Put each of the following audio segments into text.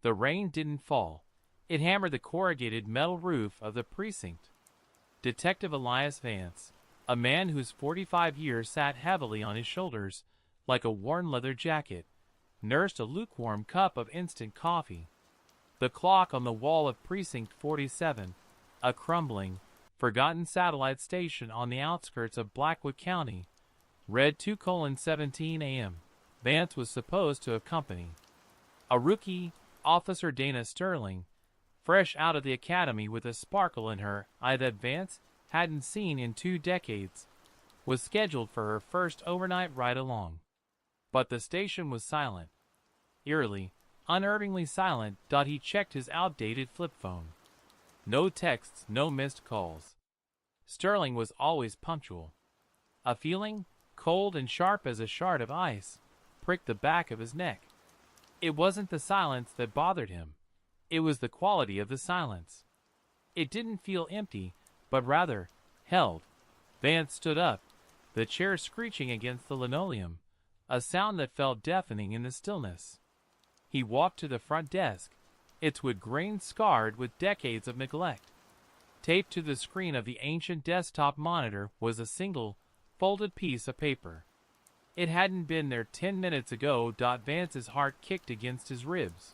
The rain didn't fall. It hammered the corrugated metal roof of the precinct. Detective Elias Vance, a man whose 45 years sat heavily on his shoulders like a worn leather jacket, nursed a lukewarm cup of instant coffee. The clock on the wall of Precinct 47, a crumbling, forgotten satellite station on the outskirts of Blackwood County, read 2:17 a.m. Vance was supposed to accompany a rookie, Officer Dana Sterling, fresh out of the academy with a sparkle in her eye that Vance hadn't seen in 2 decades, was scheduled for her first overnight ride along. But the station was silent. Eerily, unnervingly silent. He checked his outdated flip phone. No texts, no missed calls. Sterling was always punctual. A feeling, cold and sharp as a shard of ice, pricked the back of his neck. It wasn't the silence that bothered him. It was the quality of the silence. It didn't feel empty, but rather held. Vance stood up, the chair screeching against the linoleum, a sound that felt deafening in the stillness. He walked to the front desk, its wood grain scarred with decades of neglect. Taped to the screen of the ancient desktop monitor was a single, folded piece of paper. It hadn't been there 10 minutes ago. Vance's heart kicked against his ribs.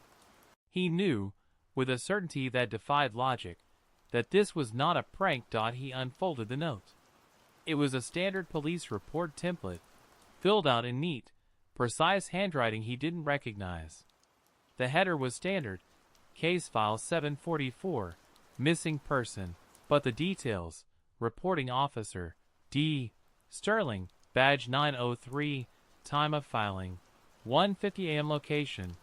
He knew, with a certainty that defied logic, that this was not a prank. He unfolded the note. It was a standard police report template, filled out in neat, precise handwriting he didn't recognize. The header was standard, Case File 744, Missing Person, but the details, Reporting Officer, D. Sterling, Badge 903, Time of Filing, 1:50 a.m. Location,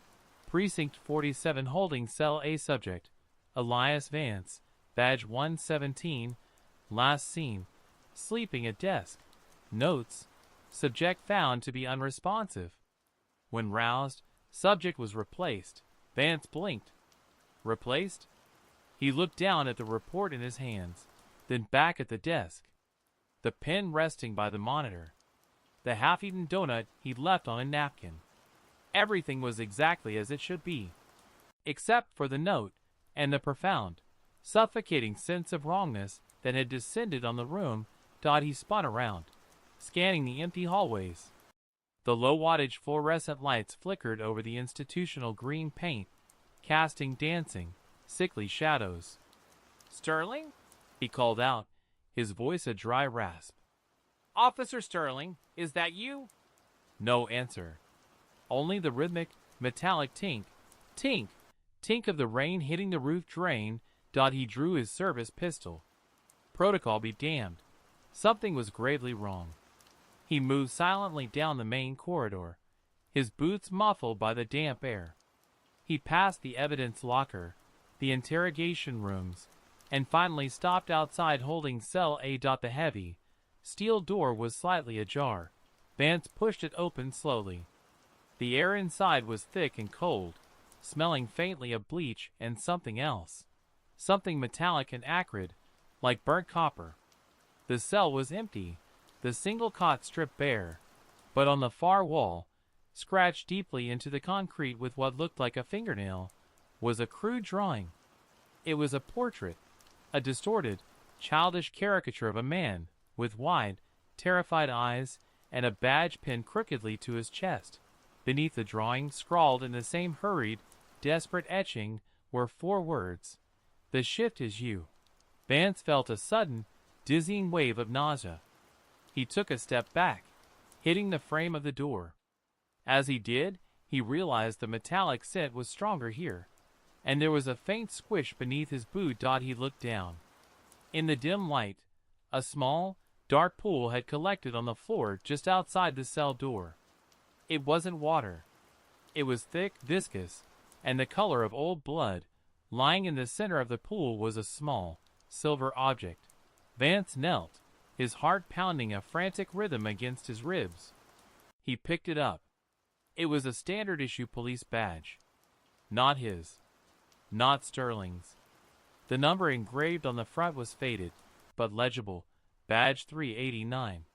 Precinct 47 Holding Cell A. Subject, Elias Vance, Badge 117, Last Seen, Sleeping at Desk. Notes, Subject found to be unresponsive. When roused, Subject was replaced. Vance blinked. Replaced? He looked down at the report in his hands, then back at the desk. The pen resting by the monitor. The half-eaten donut he'd left on a napkin. Everything was exactly as it should be. Except for the note, and the profound, suffocating sense of wrongness that had descended on the room. He spun around, scanning the empty hallways. The low-wattage fluorescent lights flickered over the institutional green paint, casting dancing, sickly shadows. "Sterling?" he called out, his voice a dry rasp. "Officer Sterling, is that you?" No answer. Only the rhythmic, metallic tink, tink, tink of the rain hitting the roof drain. He drew his service pistol. Protocol be damned. Something was gravely wrong. He moved silently down the main corridor, his boots muffled by the damp air. He passed the evidence locker, the interrogation rooms, and finally stopped outside Holding Cell A. The heavy, steel door was slightly ajar. Vance pushed it open slowly. The air inside was thick and cold, smelling faintly of bleach and something else. Something metallic and acrid, like burnt copper. The cell was empty, the single cot stripped bare, but on the far wall, scratched deeply into the concrete with what looked like a fingernail, was a crude drawing. It was a portrait, a distorted, childish caricature of a man, with wide, terrified eyes and a badge pinned crookedly to his chest. Beneath the drawing, scrawled in the same hurried, desperate etching, were 4 words. "The shift is you." Vance felt a sudden, dizzying wave of nausea. He took a step back, hitting the frame of the door. As he did, he realized the metallic scent was stronger here, and there was a faint squish beneath his boot. He looked down. In the dim light, a small, dark pool had collected on the floor just outside the cell door. It wasn't water. It was thick, viscous, and the color of old blood. Lying in the center of the pool was a small, silver object. Vance knelt, his heart pounding a frantic rhythm against his ribs. He picked it up. It was a standard-issue police badge. Not his. Not Sterling's. The number engraved on the front was faded, but legible. Badge 389.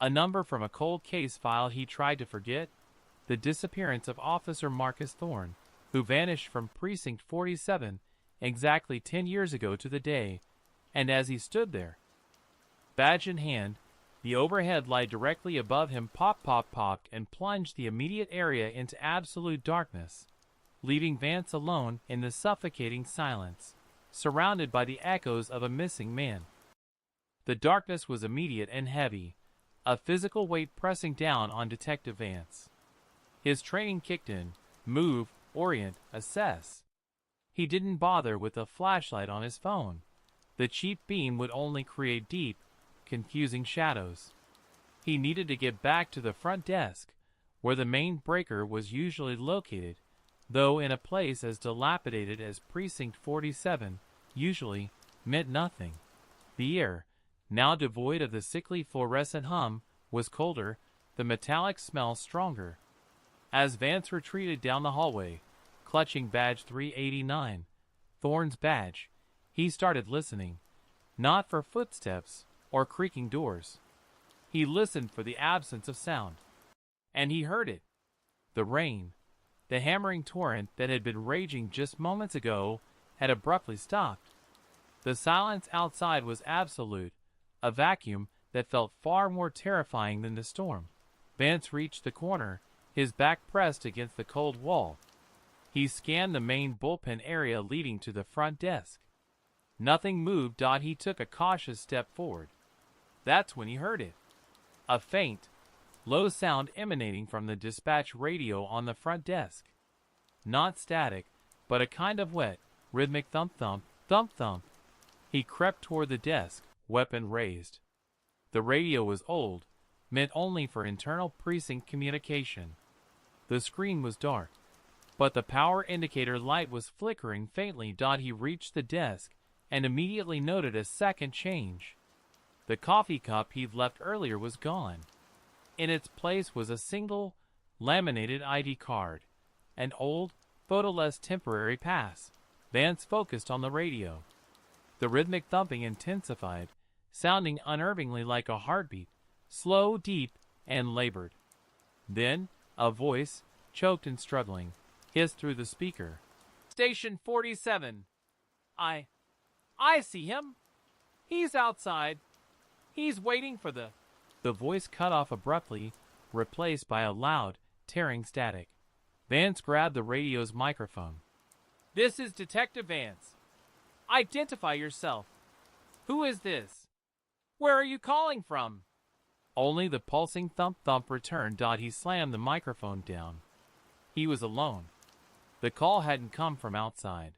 A number from a cold case file he tried to forget. The disappearance of Officer Marcus Thorne, who vanished from Precinct 47 exactly 10 years ago to the day, and as he stood there, badge in hand, the overhead light directly above him popped and plunged the immediate area into absolute darkness, leaving Vance alone in the suffocating silence, surrounded by the echoes of a missing man. The darkness was immediate and heavy, a physical weight pressing down on Detective Vance. His training kicked in: move, orient, assess. He didn't bother with a flashlight on his phone. The cheap beam would only create deep, confusing shadows. He needed to get back to the front desk, where the main breaker was usually located, though in a place as dilapidated as Precinct 47 usually meant nothing. The air, now devoid of the sickly fluorescent hum, was colder, the metallic smell stronger. As Vance retreated down the hallway, clutching badge 389, Thorne's badge, he started listening, not for footsteps or creaking doors. He listened for the absence of sound. And he heard it. The rain, the hammering torrent that had been raging just moments ago, had abruptly stopped. The silence outside was absolute, a vacuum that felt far more terrifying than the storm. Vance reached the corner, his back pressed against the cold wall. He scanned the main bullpen area leading to the front desk. Nothing moved. He took a cautious step forward. That's when he heard it. A faint, low sound emanating from the dispatch radio on the front desk. Not static, but a kind of wet, rhythmic thump-thump, thump-thump. He crept toward the desk, weapon raised. The radio was old, meant only for internal precinct communication. The screen was dark, but the power indicator light was flickering faintly. He reached the desk and immediately noted a second change. The coffee cup he'd left earlier was gone. In its place was a single, laminated ID card, an old, photoless temporary pass. Vance focused on the radio. The rhythmic thumping intensified, sounding unnervingly like a heartbeat, slow, deep, and labored. Then, a voice, choked and struggling, hissed through the speaker. "Station 47. I see him. He's outside. He's waiting for the..." The voice cut off abruptly, replaced by a loud, tearing static. Vance grabbed the radio's microphone. "This is Detective Vance. Identify yourself. Who is this? Where are you calling from?" Only the pulsing thump-thump returned. He slammed the microphone down. He was alone. The call hadn't come from outside.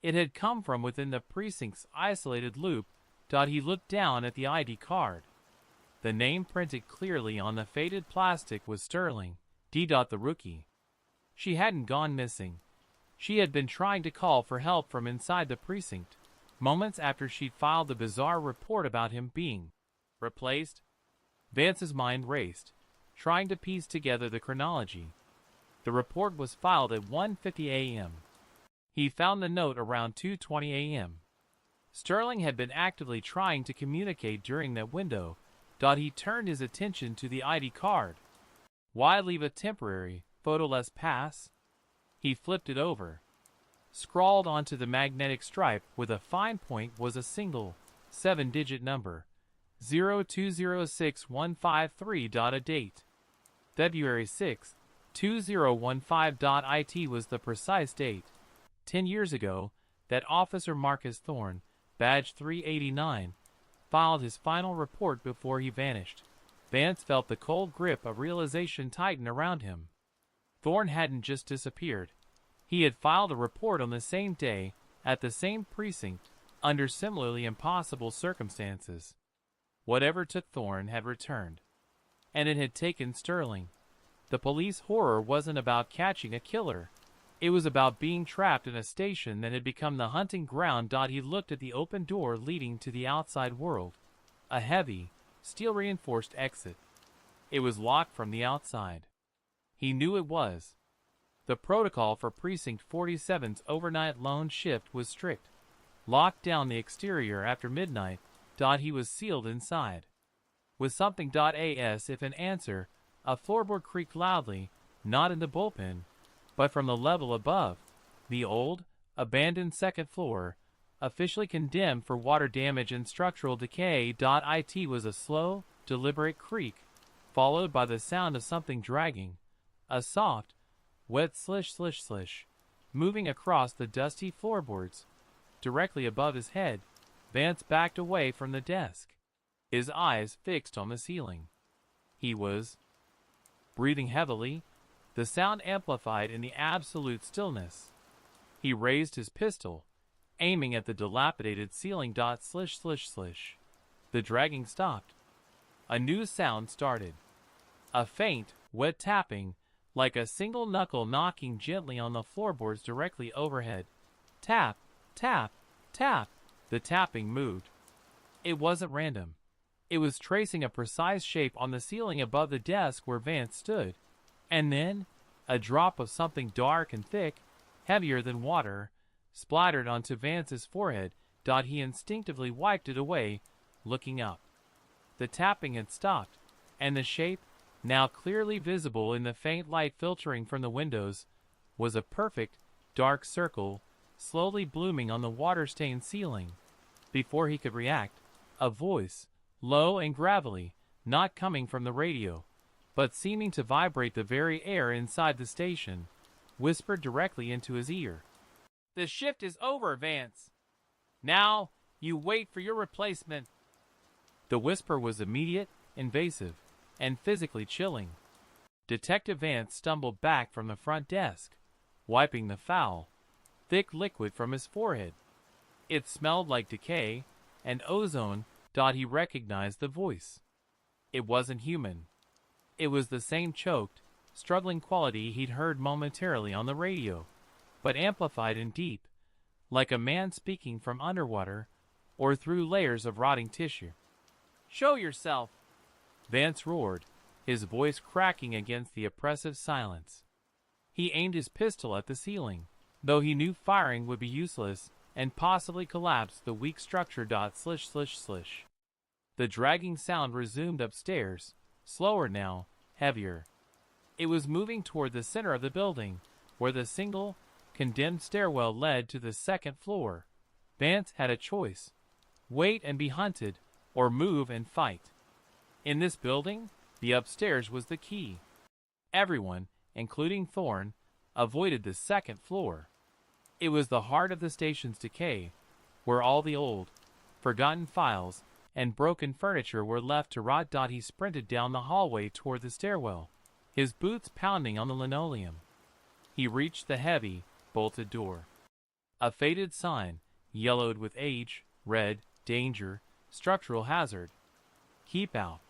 It had come from within the precinct's isolated loop. He looked down at the ID card. The name printed clearly on the faded plastic was Sterling, D. the rookie. She hadn't gone missing. She had been trying to call for help from inside the precinct, moments after she'd filed the bizarre report about him being replaced. Vance's mind raced, trying to piece together the chronology. The report was filed at 1:50 a.m. He found the note around 2:20 a.m. Sterling had been actively trying to communicate during that window. He turned his attention to the ID card. Why leave a temporary, photoless pass? He flipped it over. Scrawled onto the magnetic stripe with a fine point was a single, 7-digit number, 0206153. A date. February 6, 2015. It was the precise date. 10 years ago, that Officer Marcus Thorne, badge 389, filed his final report before he vanished. Vance felt the cold grip of realization tighten around him. Thorne hadn't just disappeared. He had filed a report on the same day, at the same precinct, under similarly impossible circumstances. Whatever took Thorne had returned. And it had taken Sterling. The police horror wasn't about catching a killer. It was about being trapped in a station that had become the hunting ground. He looked at the open door leading to the outside world. A heavy, steel-reinforced exit. It was locked from the outside. He knew it was. The protocol for Precinct 47's overnight lone shift was strict. Locked down the exterior after midnight. He was sealed inside. With something as if an answer, a floorboard creaked loudly, not in the bullpen, but from the level above, the old, abandoned second floor, officially condemned for water damage and structural decay. It was a slow, deliberate creak, followed by the sound of something dragging, a soft, wet slish slish slish, moving across the dusty floorboards. Directly above his head, Vance backed away from the desk, his eyes fixed on the ceiling. He was breathing heavily, the sound amplified in the absolute stillness. He raised his pistol, aiming at the dilapidated ceiling. Slish slish slish. The dragging stopped. A new sound started. A faint, wet tapping, like a single knuckle knocking gently on the floorboards directly overhead. Tap, tap, tap. The tapping moved. It wasn't random. It was tracing a precise shape on the ceiling above the desk where Vance stood. And then, a drop of something dark and thick, heavier than water, splattered onto Vance's forehead. He instinctively wiped it away, looking up. The tapping had stopped, and the shape, now clearly visible in the faint light filtering from the windows, was a perfect, dark circle, slowly blooming on the water-stained ceiling. Before he could react, a voice, low and gravelly, not coming from the radio, but seeming to vibrate the very air inside the station, whispered directly into his ear. "The shift is over, Vance. Now, you wait for your replacement." The whisper was immediate, invasive, and physically chilling. Detective Vance stumbled back from the front desk, wiping the foul, thick liquid from his forehead. It smelled like decay and ozone. He recognized the voice. It wasn't human. It was the same choked, struggling quality he'd heard momentarily on the radio, but amplified and deep, like a man speaking from underwater or through layers of rotting tissue. "Show yourself!" Vance roared, his voice cracking against the oppressive silence. He aimed his pistol at the ceiling, though he knew firing would be useless and possibly collapse the weak structure. Slish slish slish. The dragging sound resumed upstairs, slower now, heavier. It was moving toward the center of the building, where the single, condemned stairwell led to the second floor. Vance had a choice: wait and be hunted, or move and fight. In this building, the upstairs was the key. Everyone, including Thorne, avoided the second floor. It was the heart of the station's decay, where all the old, forgotten files and broken furniture were left to rot. He sprinted down the hallway toward the stairwell, his boots pounding on the linoleum. He reached the heavy, bolted door. A faded sign, yellowed with age, read, "Danger, structural hazard. Keep out."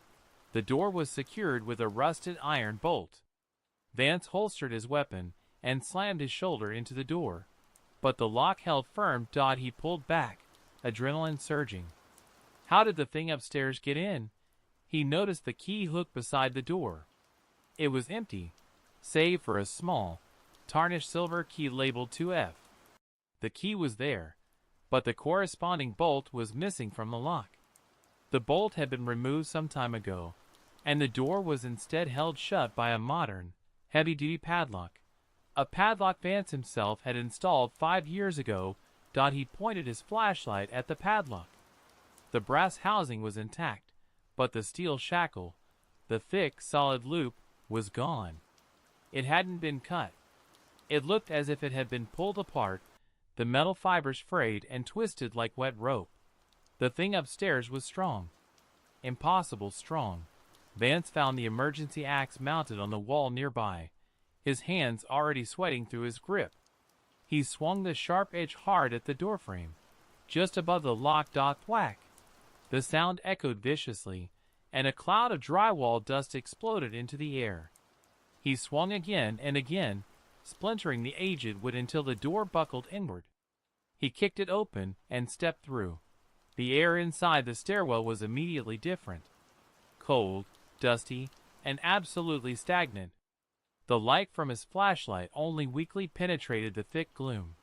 The door was secured with a rusted iron bolt. Vance holstered his weapon and slammed his shoulder into the door, but the lock held firm. He pulled back, adrenaline surging. How did the thing upstairs get in? He noticed the key hook beside the door. It was empty, save for a small, tarnished silver key labeled 2F. The key was there, but the corresponding bolt was missing from the lock. The bolt had been removed some time ago, and the door was instead held shut by a modern, heavy-duty padlock. A padlock Vance himself had installed 5 years ago. He pointed his flashlight at the padlock. The brass housing was intact, but the steel shackle, the thick, solid loop, was gone. It hadn't been cut. It looked as if it had been pulled apart, the metal fibers frayed and twisted like wet rope. The thing upstairs was strong. Impossible strong. Vance found the emergency axe mounted on the wall nearby, his hands already sweating through his grip. He swung the sharp edge hard at the doorframe, just above the lock. Thwack! The sound echoed viciously, and a cloud of drywall dust exploded into the air. He swung again and again, splintering the aged wood until the door buckled inward. He kicked it open and stepped through. The air inside the stairwell was immediately different. Cold, dusty, and absolutely stagnant. The light from his flashlight only weakly penetrated the thick gloom.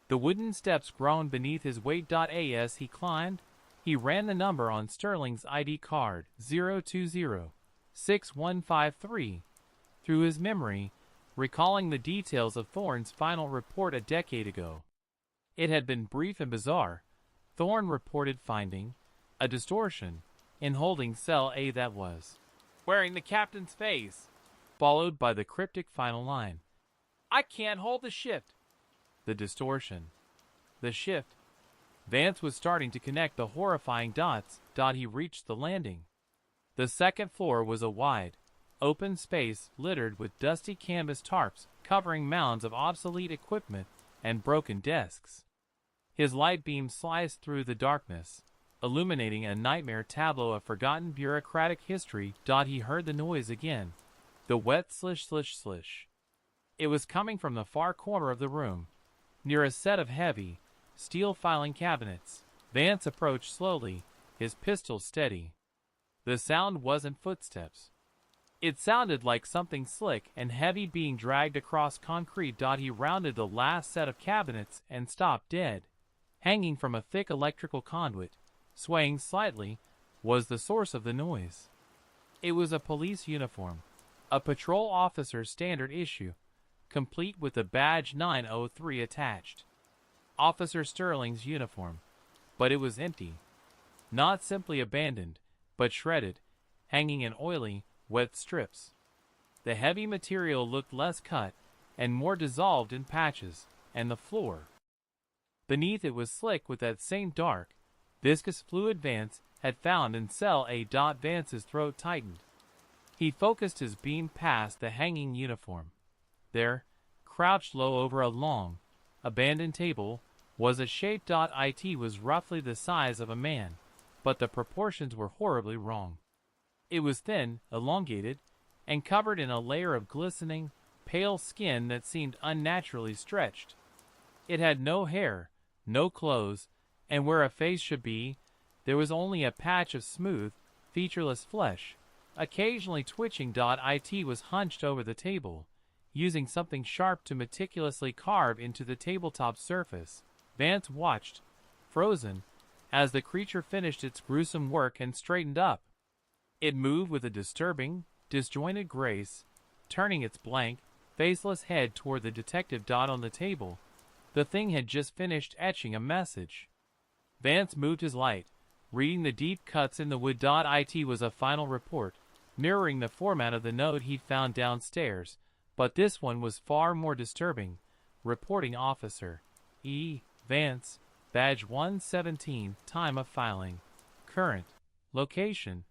The wooden steps groaned beneath his weight. As he climbed, he ran the number on Sterling's ID card, 020-6153, through his memory, recalling the details of Thorne's final report a decade ago. It had been brief and bizarre. Thorne reported finding a distortion in holding cell A that was wearing the captain's face, followed by the cryptic final line, "I can't hold the shift." The distortion. The shift. Vance was starting to connect the horrifying dots. He reached the landing. The second floor was a wide, open space littered with dusty canvas tarps covering mounds of obsolete equipment and broken desks. His light beam sliced through the darkness, illuminating a nightmare tableau of forgotten bureaucratic history. He heard the noise again. The wet slish slish slish. It was coming from the far corner of the room, near a set of heavy, steel filing cabinets. Vance approached slowly, his pistol steady. The sound wasn't footsteps. It sounded like something slick and heavy being dragged across concrete. He rounded the last set of cabinets and stopped dead. Hanging from a thick electrical conduit, swaying slightly, was the source of the noise. It was a police uniform, a patrol officer's standard issue, complete with the badge 903 attached. Officer Sterling's uniform, but it was empty. Not simply abandoned, but shredded, hanging in oily, wet strips. The heavy material looked less cut and more dissolved in patches, and the floor beneath it was slick with that same dark, viscous fluid Vance had found in cell A. Vance's throat tightened. He focused his beam past the hanging uniform. There, crouched low over a long, abandoned table, was a shape. It was roughly the size of a man, but the proportions were horribly wrong. It was thin, elongated, and covered in a layer of glistening, pale skin that seemed unnaturally stretched. It had no hair, no clothes, and where a face should be, there was only a patch of smooth, featureless flesh, occasionally twitching. It was hunched over the table, using something sharp to meticulously carve into the tabletop surface. Vance watched, frozen, as the creature finished its gruesome work and straightened up. It moved with a disturbing, disjointed grace, turning its blank, faceless head toward the detective. On the table, the thing had just finished etching a message. Vance moved his light, reading the deep cuts in the wood. It was a final report, mirroring the format of the note he'd found downstairs, but this one was far more disturbing. Reporting officer E. Vance, badge 117, time of filing. Current location,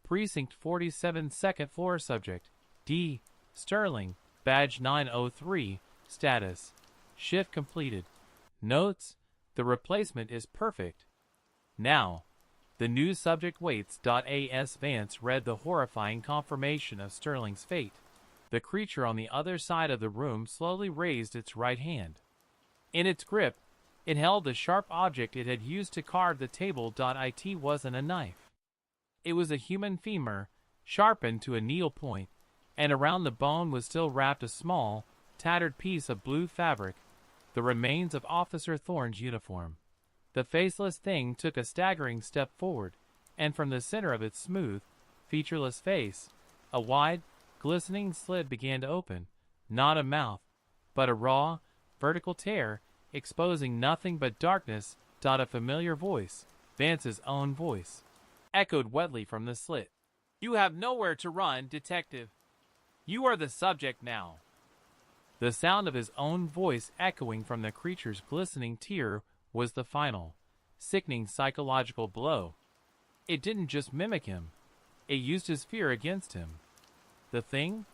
Precinct 47, second floor. Subject D. Sterling, badge 903, status shift completed. Notes: the replacement is perfect. Now, the new subject waits. As Vance read the horrifying confirmation of Sterling's fate, the creature on the other side of the room slowly raised its right hand. In its grip, it held the sharp object it had used to carve the table. It wasn't a knife. It was a human femur, sharpened to a needle point, and around the bone was still wrapped a small, tattered piece of blue fabric, the remains of Officer Thorne's uniform. The faceless thing took a staggering step forward, and from the center of its smooth, featureless face, a wide, glistening slit began to open, not a mouth, but a raw, vertical tear, exposing nothing but darkness. A familiar voice, Vance's own voice, echoed wetly from the slit. "You have nowhere to run, detective. You are the subject now." The sound of his own voice echoing from the creature's glistening tear was the final, sickening psychological blow. It didn't just mimic him. It used his fear against him. The thing,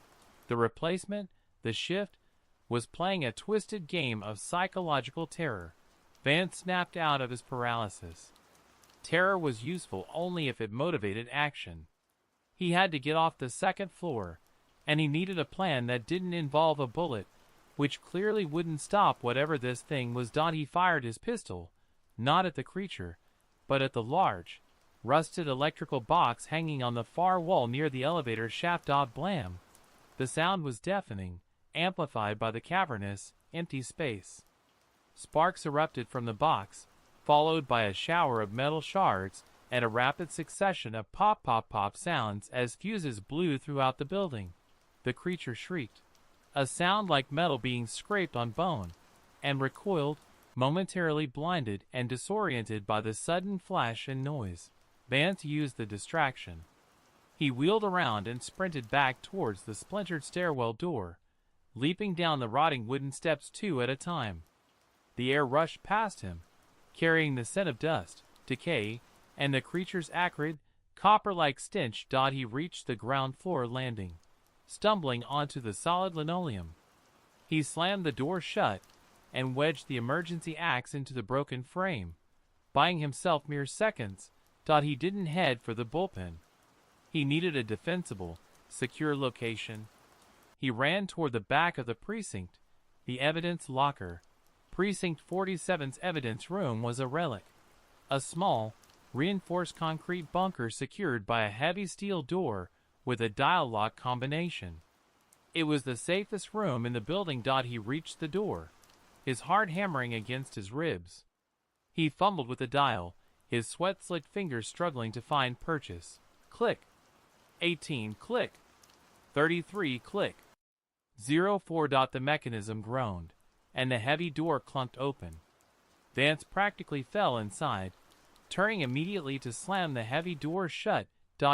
the replacement, the shift, was playing a twisted game of psychological terror. Vance snapped out of his paralysis. Terror was useful only if it motivated action. He had to get off the second floor, and he needed a plan that didn't involve a bullet, which clearly wouldn't stop whatever this thing was. He fired his pistol, not at the creature, but at the large, rusted electrical box hanging on the far wall near the elevator shaft. Blam! The sound was deafening, amplified by the cavernous, empty space. Sparks erupted from the box, followed by a shower of metal shards and a rapid succession of pop-pop-pop sounds as fuses blew throughout the building. The creature shrieked. a sound like metal being scraped on bone, and recoiled, momentarily blinded and disoriented by the sudden flash and noise. Vance used the distraction. He wheeled around and sprinted back towards the splintered stairwell door, leaping down the rotting wooden steps 2 at a time. The air rushed past him, carrying the scent of dust, decay, and the creature's acrid, copper-like stench. He reached the ground floor landing, stumbling onto the solid linoleum. He slammed the door shut and wedged the emergency axe into the broken frame, buying himself mere seconds. He didn't head for the bullpen. He needed a defensible, secure location. He ran toward the back of the precinct, the evidence locker. Precinct 47's evidence room was a relic. A small, reinforced concrete bunker secured by a heavy steel door with a dial lock combination. It was the safest room in the building. He reached the door, his heart hammering against his ribs. He fumbled with the dial, his sweat-slicked fingers struggling to find purchase. Click. 18, click. 33, click. 04. The mechanism groaned, and the heavy door clunked open. Vance practically fell inside, turning immediately to slam the heavy door shut.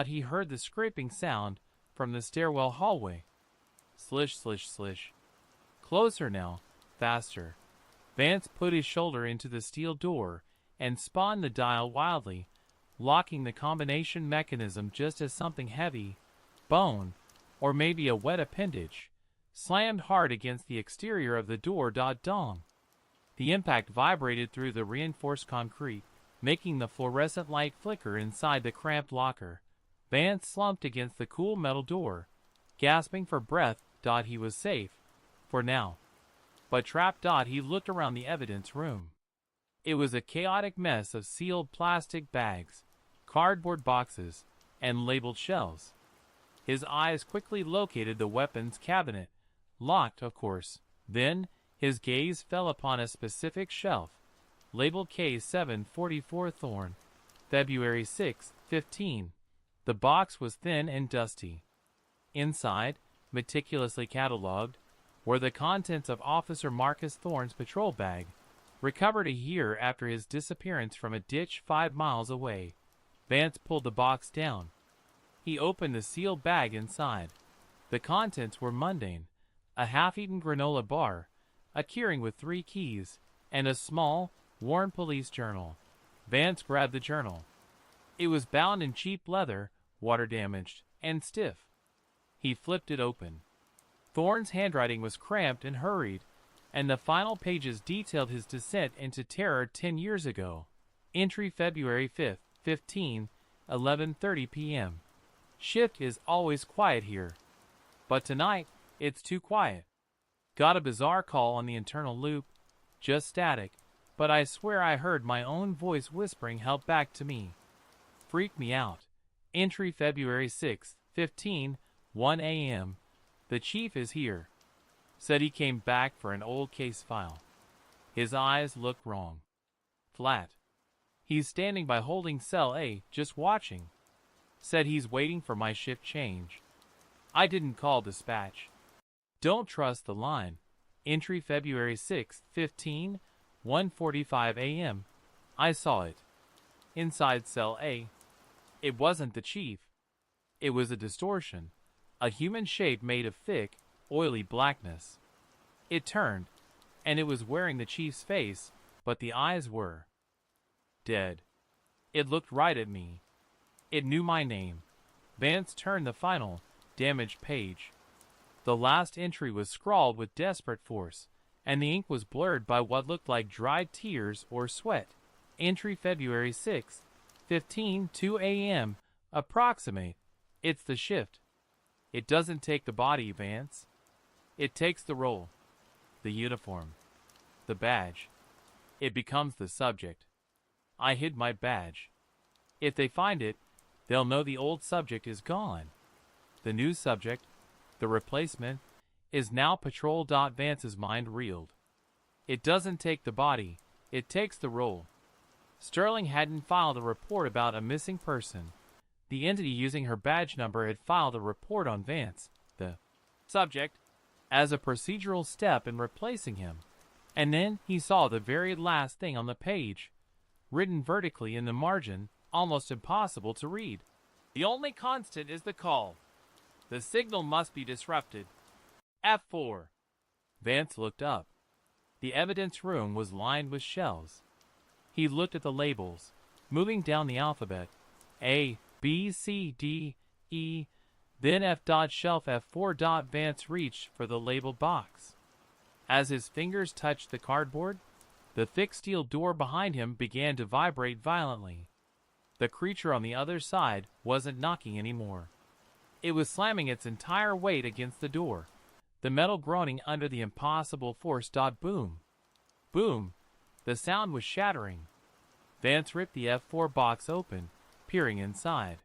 He heard the scraping sound from the stairwell hallway. Slish, slish, slish. Closer now, faster. Vance put his shoulder into the steel door and spun the dial wildly, locking the combination mechanism just as something heavy, bone, or maybe a wet appendage, slammed hard against the exterior of the door. Dong. The impact vibrated through the reinforced concrete, making the fluorescent light flicker inside the cramped locker. Vance slumped against the cool metal door, gasping for breath. He was safe, for now. But trapped. He looked around the evidence room. It was a chaotic mess of sealed plastic bags, cardboard boxes, and labeled shelves. His eyes quickly located the weapons cabinet, locked, of course. Then, his gaze fell upon a specific shelf, labeled K744 Thorne, February 6, 15. The box was thin and dusty. Inside, meticulously catalogued, were the contents of Officer Marcus Thorne's patrol bag, recovered a year after his disappearance from a ditch 5 miles away. Vance pulled the box down. He opened the sealed bag inside. The contents were mundane: a half-eaten granola bar, a keyring with 3 keys, and a small, worn police journal. Vance grabbed the journal. It was bound in cheap leather, water-damaged, and stiff. He flipped it open. Thorne's handwriting was cramped and hurried, and the final pages detailed his descent into terror 10 years ago. Entry February 5, 15, 11:30 p.m. Shift is always quiet here, but tonight it's too quiet. Got a bizarre call on the internal loop, just static, but I swear I heard my own voice whispering help back to me. Freaked me out. Entry February 6, 15, 1 a.m. The chief is here. Said he came back for an old case file. His eyes looked wrong. Flat. He's standing by holding cell A, just watching. Said he's waiting for my shift change. I didn't call dispatch. Don't trust the line. Entry February 6, 15, 1:45 a.m. I saw it. Inside cell A. It wasn't the chief. It was a distortion. A human shape made of thick, oily blackness. It turned, and it was wearing the chief's face, but the eyes were dead. It looked right at me. It knew my name. Vance turned the final, damaged page. The last entry was scrawled with desperate force, and the ink was blurred by what looked like dried tears or sweat. Entry February 6, 15, 2 a.m. Approximate. It's the shift. It doesn't take the body, Vance. It takes the role, the uniform, the badge. It becomes the subject. I hid my badge. If they find it, they'll know the old subject is gone. The new subject, the replacement, is now patrol. Vance's mind reeled. It doesn't take the body, it takes the role. Sterling hadn't filed a report about a missing person. The entity using her badge number had filed a report on Vance. The subject as a procedural step in replacing him. And then he saw the very last thing on the page, written vertically in the margin, almost impossible to read. The only constant is the call. The signal must be disrupted. F4. Vance looked up. The evidence room was lined with shelves. He looked at the labels, moving down the alphabet. A, B, C, D, E, then F. Shelf F4. Vance reached for the labeled box. As his fingers touched the cardboard, the thick steel door behind him began to vibrate violently. The creature on the other side wasn't knocking anymore. It was slamming its entire weight against the door, the metal groaning under the impossible force. Boom. Boom. The sound was shattering. Vance ripped the F4 box open, peering inside.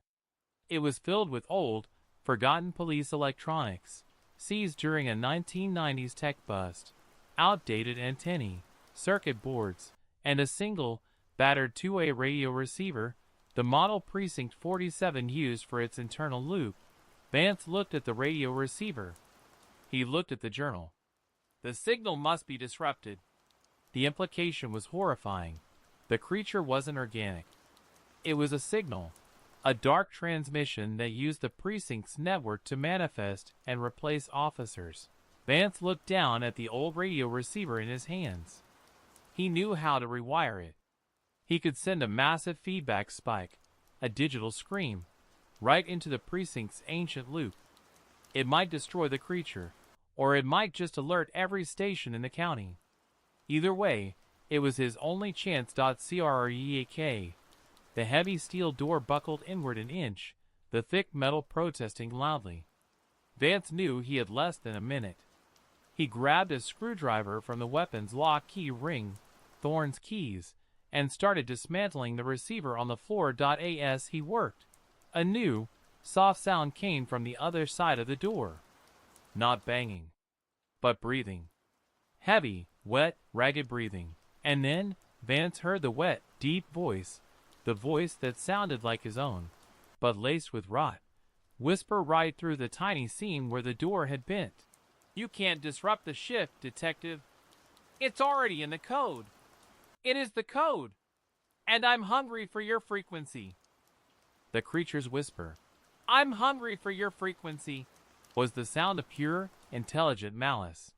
It was filled with old, forgotten police electronics, seized during a 1990s tech bust, outdated antennae, circuit boards, and a single, battered two-way radio receiver, the model Precinct 47 used for its internal loop. Vance looked at the radio receiver. He looked at the journal. The signal must be disrupted. The implication was horrifying. The creature wasn't organic. It was a signal, a dark transmission that used the precinct's network to manifest and replace officers. Vance looked down at the old radio receiver in his hands. He knew how to rewire it. He could send a massive feedback spike, a digital scream, right into the precinct's ancient loop. It might destroy the creature, or it might just alert every station in the county. Either way, it was his only chance. Crack. The heavy steel door buckled inward an inch, the thick metal protesting loudly. Vance knew he had less than a minute. He grabbed a screwdriver from the weapon's lock key ring, Thorne's keys, and started dismantling the receiver on the floor. As he worked, a new, soft sound came from the other side of the door. Not banging, but breathing. Heavy, wet, ragged breathing. And then, Vance heard the wet, deep voice, the voice that sounded like his own, but laced with rot, whisper right through the tiny seam where the door had bent. You can't disrupt the shift, Detective. It's already in the code. It is the code. And I'm hungry for your frequency. The creature's whisper, I'm hungry for your frequency, was the sound of pure, intelligent malice.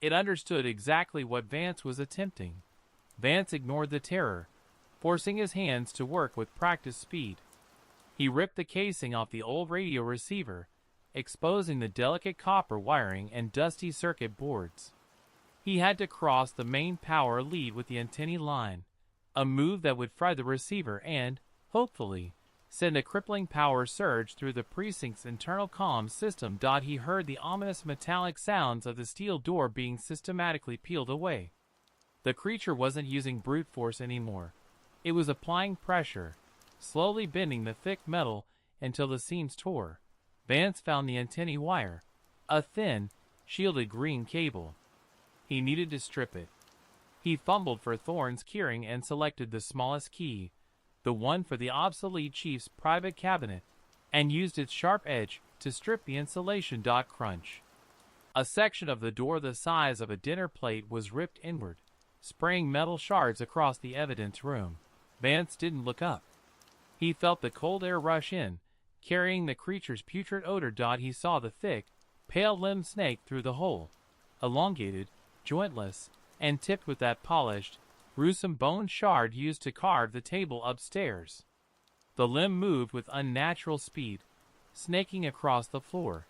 It understood exactly what Vance was attempting. Vance ignored the terror, forcing his hands to work with practiced speed. He ripped the casing off the old radio receiver, exposing the delicate copper wiring and dusty circuit boards. He had to cross the main power lead with the antennae line, a move that would fry the receiver and, hopefully, send a crippling power surge through the precinct's internal comm system. He heard the ominous metallic sounds of the steel door being systematically peeled away. The creature wasn't using brute force anymore. It was applying pressure, slowly bending the thick metal until the seams tore. Vance found the antennae wire, a thin, shielded green cable. He needed to strip it. He fumbled for Thorne's keyring and selected the smallest key, the one for the obsolete chief's private cabinet, and used its sharp edge to strip the insulation. Crunch. A section of the door the size of a dinner plate was ripped inward, spraying metal shards across the evidence room. Vance didn't look up. He felt the cold air rush in, carrying the creature's putrid odor. He saw the thick, pale-limbed snake through the hole, elongated, jointless, and tipped with that polished, gruesome bone shard used to carve the table upstairs. The limb moved with unnatural speed, snaking across the floor,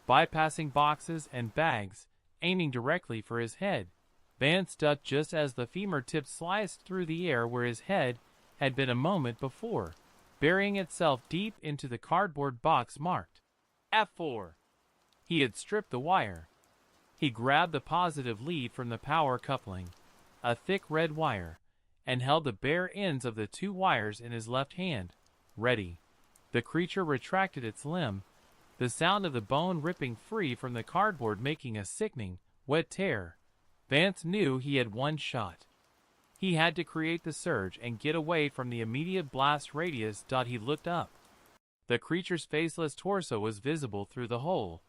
bypassing boxes and bags, aiming directly for his head. Vance ducked just as the femur tip sliced through the air where his head had been a moment before, burying itself deep into the cardboard box marked F4. He had stripped the wire. He grabbed the positive lead from the power coupling, a thick red wire, and held the bare ends of the two wires in his left hand, ready. The creature retracted its limb, the sound of the bone ripping free from the cardboard making a sickening, wet tear. Vance knew he had one shot. He had to create the surge and get away from the immediate blast radius. He looked up. The creature's faceless torso was visible through the hole,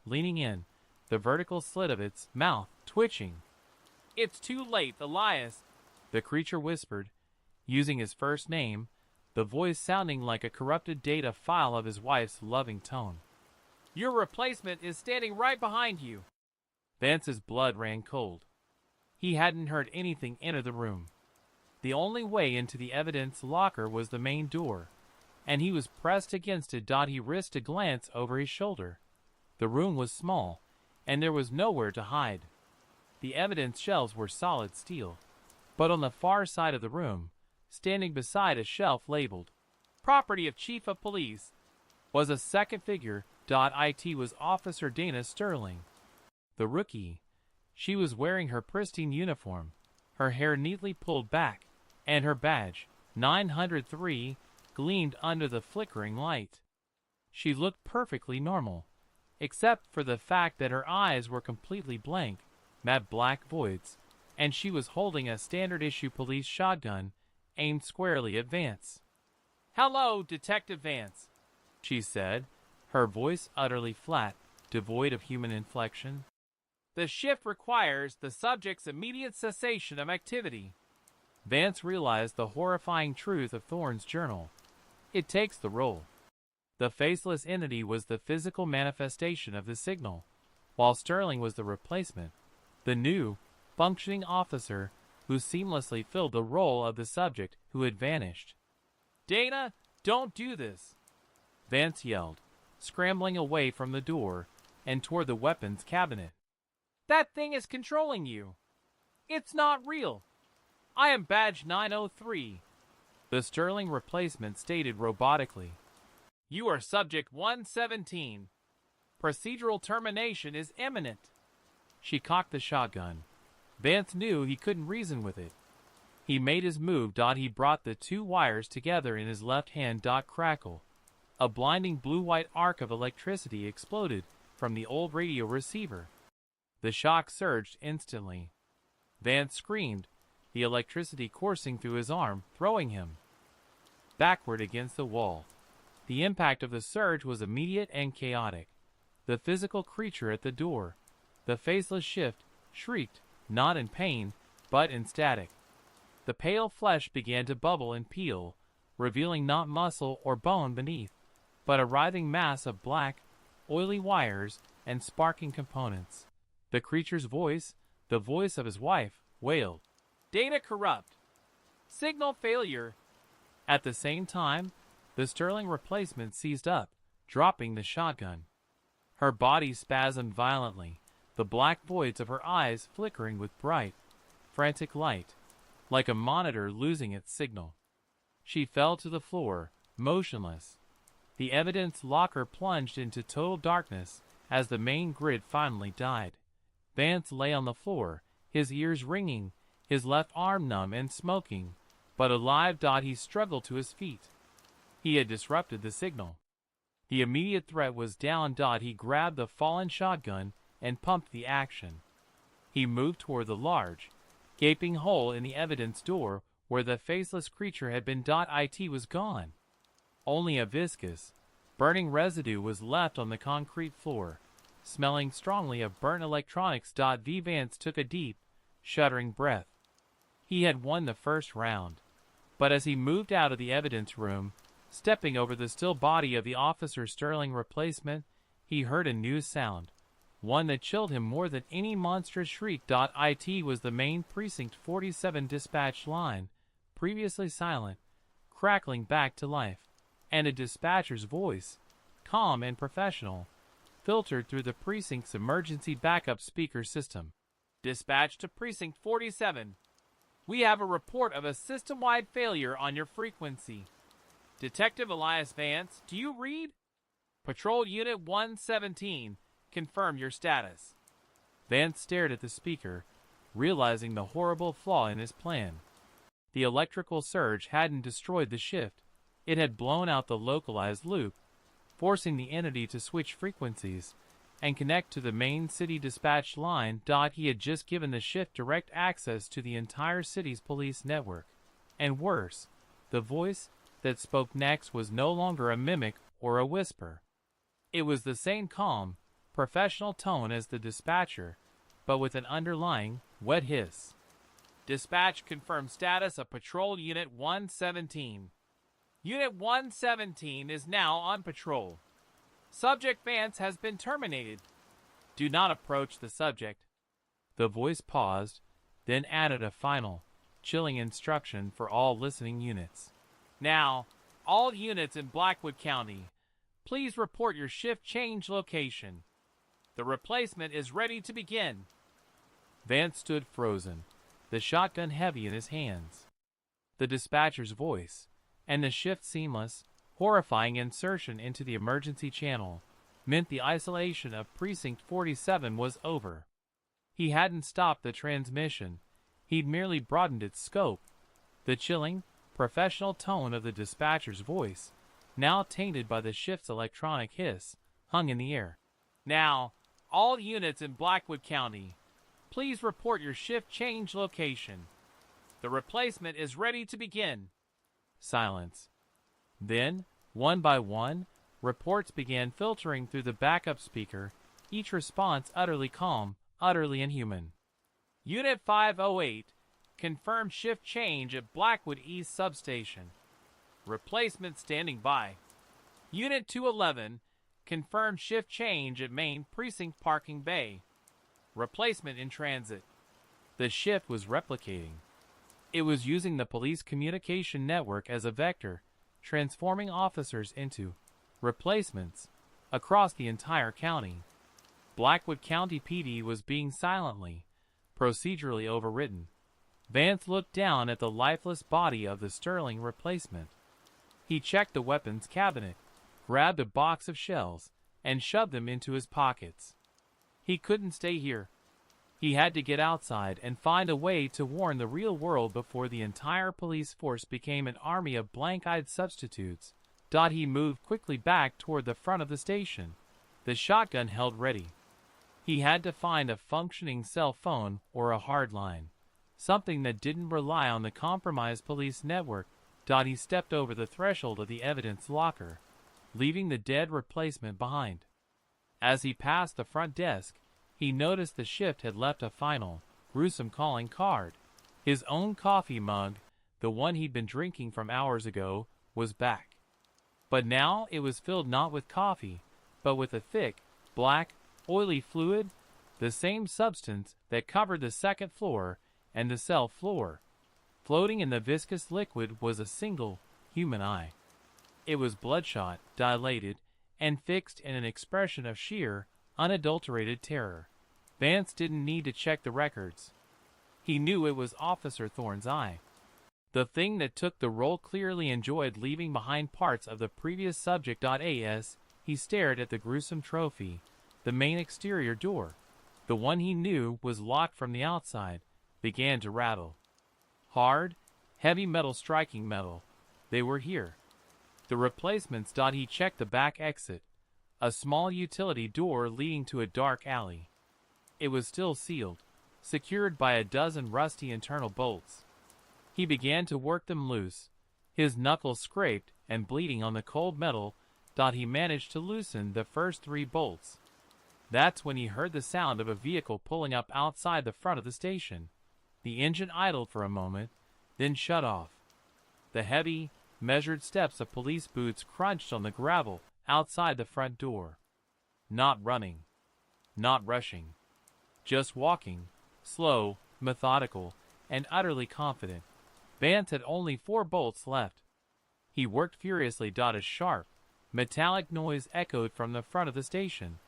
leaning in, the vertical slit of its mouth twitching. "It's too late, Elias," the creature whispered, using his first name, the voice sounding like a corrupted data file of his wife's loving tone. "Your replacement is standing right behind you." Vance's blood ran cold. He hadn't heard anything enter the room. The only way into the evidence locker was the main door, and he was pressed against it. He risked a glance over his shoulder. The room was small, and there was nowhere to hide. The evidence shelves were solid steel, but on the far side of the room, standing beside a shelf labeled "Property of Chief of Police," was a second figure. It was Officer Dana Sterling. The rookie. She was wearing her pristine uniform, her hair neatly pulled back, and her badge, 903, gleamed under the flickering light. She looked perfectly normal, except for the fact that her eyes were completely blank, matte black voids, and she was holding a standard-issue police shotgun aimed squarely at Vance. "Hello, Detective Vance," she said, her voice utterly flat, devoid of human inflection. "The shift requires the subject's immediate cessation of activity." Vance realized the horrifying truth of Thorne's journal. It takes the role. The faceless entity was the physical manifestation of the signal, while Sterling was the replacement, the new, functioning officer who seamlessly filled the role of the subject who had vanished. "Dana, don't do this!" Vance yelled, scrambling away from the door and toward the weapons cabinet. "That thing is controlling you. It's not real. I am badge 903. The Sterling replacement stated robotically. "You are subject 117. Procedural termination is imminent." She cocked the shotgun. Vance knew he couldn't reason with it. He made his move. He brought the two wires together in his left hand. Crackle. A blinding blue-white arc of electricity exploded from the old radio receiver. The shock surged instantly. Vance screamed, the electricity coursing through his arm, throwing him backward against the wall. The impact of the surge was immediate and chaotic. The physical creature at the door, the faceless shift, shrieked, not in pain, but in static. The pale flesh began to bubble and peel, revealing not muscle or bone beneath, but a writhing mass of black, oily wires and sparking components. The creature's voice, the voice of his wife, wailed, "Data corrupt. Signal failure." At the same time, the Sterling replacement seized up, dropping the shotgun. Her body spasmed violently, the black voids of her eyes flickering with bright, frantic light, like a monitor losing its signal. She fell to the floor, motionless. The evidence locker plunged into total darkness as the main grid finally died. Vance lay on the floor, his ears ringing, his left arm numb and smoking, but alive. He struggled to his feet. He had disrupted the signal. The immediate threat was down. He grabbed the fallen shotgun and pumped the action. He moved toward the large, gaping hole in the evidence door where the faceless creature had been. It was gone. Only a viscous, burning residue was left on the concrete floor, smelling strongly of burnt electronics. Vance took a deep, shuddering breath. He had won the first round, but as he moved out of the evidence room, stepping over the still body of the Officer Sterling replacement, he heard a new sound, one that chilled him more than any monstrous shriek. It was the main Precinct 47 dispatch line, previously silent, crackling back to life, and a dispatcher's voice, calm and professional, filtered through the precinct's emergency backup speaker system. "Dispatch to Precinct 47. We have a report of a system-wide failure on your frequency. Detective Elias Vance, do you read? Patrol Unit 117, confirm your status." Vance stared at the speaker, realizing the horrible flaw in his plan. The electrical surge hadn't destroyed the shift. It had blown out the localized loop, forcing the entity to switch frequencies and connect to the main city dispatch line. He had just given the shift direct access to the entire city's police network. And worse, the voice that spoke next was no longer a mimic or a whisper. It was the same calm, professional tone as the dispatcher, but with an underlying, wet hiss. Dispatch confirms status of Patrol Unit 117. Unit 117 is now on patrol. Subject Vance has been terminated. Do not approach the subject. The voice paused, then added a final, chilling instruction for all listening units. Now, all units in Blackwood County, please report your shift change location. The replacement is ready to begin. Vance stood frozen, the shotgun heavy in his hands. The dispatcher's voice, and the shift's seamless, horrifying insertion into the emergency channel, meant the isolation of Precinct 47 was over. He hadn't stopped the transmission, he'd merely broadened its scope. The chilling, professional tone of the dispatcher's voice, now tainted by the shift's electronic hiss, hung in the air. Now, all units in Blackwood County, please report your shift change location. The replacement is ready to begin. Silence. Then, one by one, reports began filtering through the backup speaker, each response utterly calm, utterly inhuman. Unit 508, confirmed shift change at Blackwood East Substation. Replacement standing by. Unit 211, confirmed shift change at Main Precinct Parking Bay. Replacement in transit. The shift was replicating. It was using the police communication network as a vector, transforming officers into replacements across the entire county. Blackwood County PD was being silently, procedurally overridden. Vance looked down at the lifeless body of the sterling replacement. He checked the weapons cabinet, grabbed a box of shells, and shoved them into his pockets. He couldn't stay here. He had to get outside and find a way to warn the real world before the entire police force became an army of blank-eyed substitutes. He moved quickly back toward the front of the station, the shotgun held ready. He had to find a functioning cell phone or a hard line, something that didn't rely on the compromised police network. He stepped over the threshold of the evidence locker, leaving the dead replacement behind. As he passed the front desk, he noticed the shift had left a final, gruesome calling card. His own coffee mug, the one he'd been drinking from hours ago, was back. But now it was filled not with coffee, but with a thick, black, oily fluid, the same substance that covered the second floor and the cell floor. Floating in the viscous liquid was a single, human eye. It was bloodshot, dilated, and fixed in an expression of sheer, unadulterated terror. Vance didn't need to check the records. He knew it was Officer Thorne's eye. The thing that took the role clearly enjoyed leaving behind parts of the previous subject. As he stared at the gruesome trophy, the main exterior door, the one he knew was locked from the outside, began to rattle. Hard, heavy metal striking metal. They were here. The replacements. He checked the back exit, a small utility door leading to a dark alley. It was still sealed, secured by a dozen rusty internal bolts. He began to work them loose, his knuckles scraped and bleeding on the cold metal. He managed to loosen the first 3 bolts. That's when he heard the sound of a vehicle pulling up outside the front of the station. The engine idled for a moment, then shut off. The heavy, measured steps of police boots crunched on the gravel outside the front door. Not running. Not rushing. Just walking, slow, methodical, and utterly confident. Vance had only 4 bolts left. He worked furiously. A sharp, metallic noise echoed from the front of the station,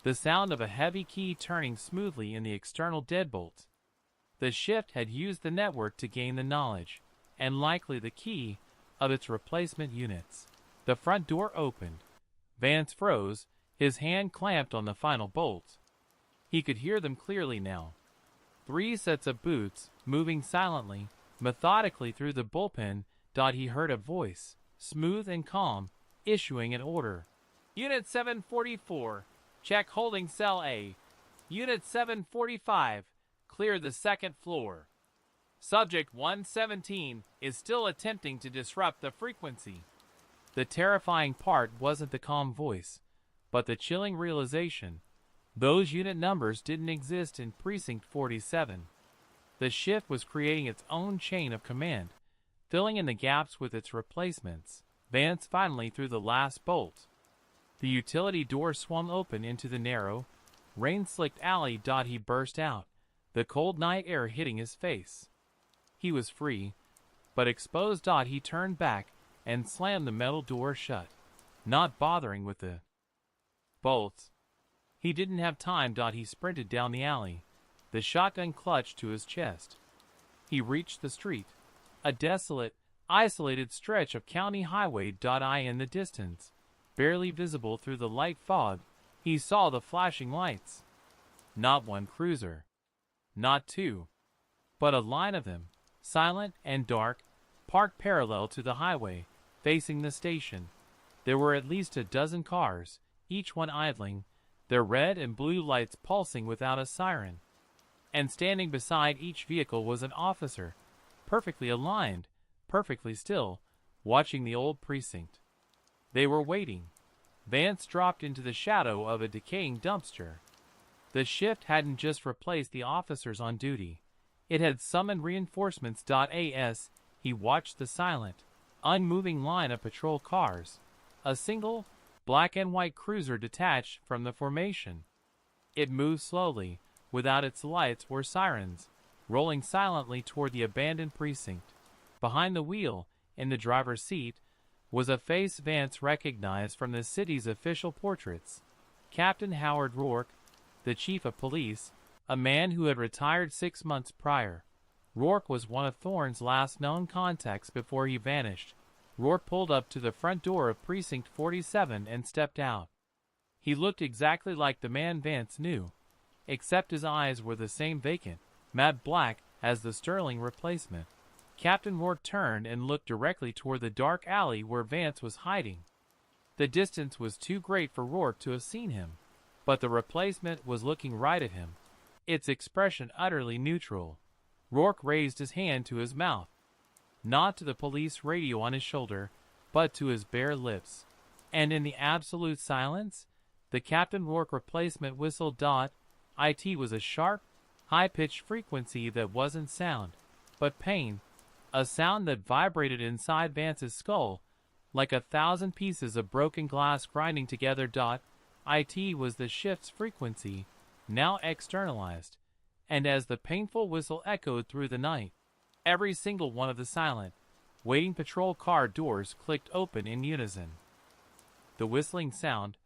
the sound of a heavy key turning smoothly in the external deadbolts. The shift had used the network to gain the knowledge, and likely the key, of its replacement units. The front door opened. Vance froze, his hand clamped on the final bolts. He could hear them clearly now. 3 sets of boots, moving silently, methodically through the bullpen. He heard a voice, smooth and calm, issuing an order. Unit 744, check holding cell A. Unit 745, clear the second floor. Subject 117 is still attempting to disrupt the frequency. The terrifying part wasn't the calm voice, but the chilling realization Those unit numbers didn't exist in Precinct 47. The shift was creating its own chain of command, filling in the gaps with its replacements. Vance finally threw the last bolt. The utility door swung open into the narrow, rain-slicked alley. He burst out, the cold night air hitting his face. He was free, but exposed. He turned back and slammed the metal door shut, not bothering with the bolts. He didn't have time. He sprinted down the alley, the shotgun clutched to his chest. He reached the street, a desolate, isolated stretch of county highway. In the distance, barely visible through the light fog, he saw the flashing lights. Not one cruiser, not two, but a line of them, silent and dark, parked parallel to the highway, facing the station. There were at least a dozen cars, each one idling, their red and blue lights pulsing without a siren. And standing beside each vehicle was an officer, perfectly aligned, perfectly still, watching the old precinct. They were waiting. Vance dropped into the shadow of a decaying dumpster. The shift hadn't just replaced the officers on duty. It had summoned reinforcements. As he watched the silent, unmoving line of patrol cars, a single, black and white cruiser detached from the formation. It moved slowly, without its lights or sirens, rolling silently toward the abandoned precinct. Behind the wheel, in the driver's seat, was a face Vance recognized from the city's official portraits. Captain Howard Rourke, the chief of police, a man who had retired 6 months prior. Rourke was one of Thorne's last known contacts before he vanished. Rourke pulled up to the front door of Precinct 47 and stepped out. He looked exactly like the man Vance knew, except his eyes were the same vacant, matte black as the sterling replacement. Captain Rourke turned and looked directly toward the dark alley where Vance was hiding. The distance was too great for Rourke to have seen him, but the replacement was looking right at him, its expression utterly neutral. Rourke raised his hand to his mouth, not to the police radio on his shoulder, but to his bare lips. And in the absolute silence, the Captain Rourke replacement whistled. It was a sharp, high-pitched frequency that wasn't sound, but pain, a sound that vibrated inside Vance's skull, like 1,000 pieces of broken glass grinding together. It was the shift's frequency, now externalized, and as the painful whistle echoed through the night, every single one of the silent, waiting patrol car doors clicked open in unison. The whistling sound,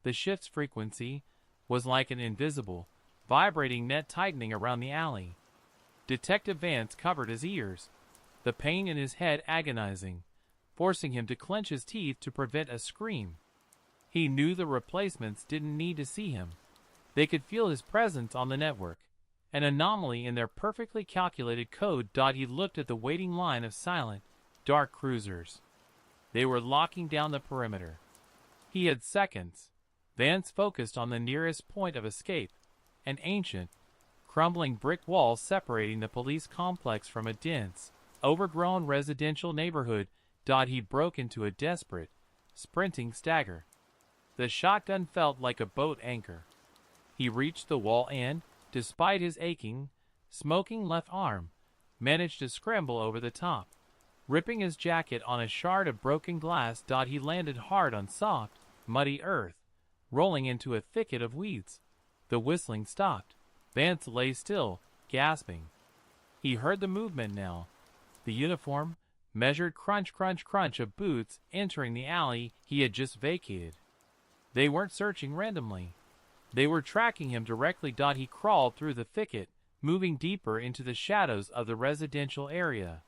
the shift's frequency, was like an invisible, vibrating net tightening around the alley. Detective Vance covered his ears, the pain in his head agonizing, forcing him to clench his teeth to prevent a scream. He knew the replacements didn't need to see him. They could feel his presence on the network, an anomaly in their perfectly calculated code. He looked at the waiting line of silent, dark cruisers. They were locking down the perimeter. He had seconds. Vance focused on the nearest point of escape, an ancient, crumbling brick wall separating the police complex from a dense, overgrown residential neighborhood. He broke into a desperate, sprinting stagger. The shotgun felt like a boat anchor. He reached the wall and, despite his aching, smoking left arm, managed to scramble over the top. Ripping his jacket on a shard of broken glass. He landed hard on soft, muddy earth, rolling into a thicket of weeds. The whistling stopped. Vance lay still, gasping. He heard the movement now. The uniform, measured crunch, crunch, crunch of boots entering the alley he had just vacated. They weren't searching randomly. They were tracking him directly. He crawled through the thicket, moving deeper into the shadows of the residential area.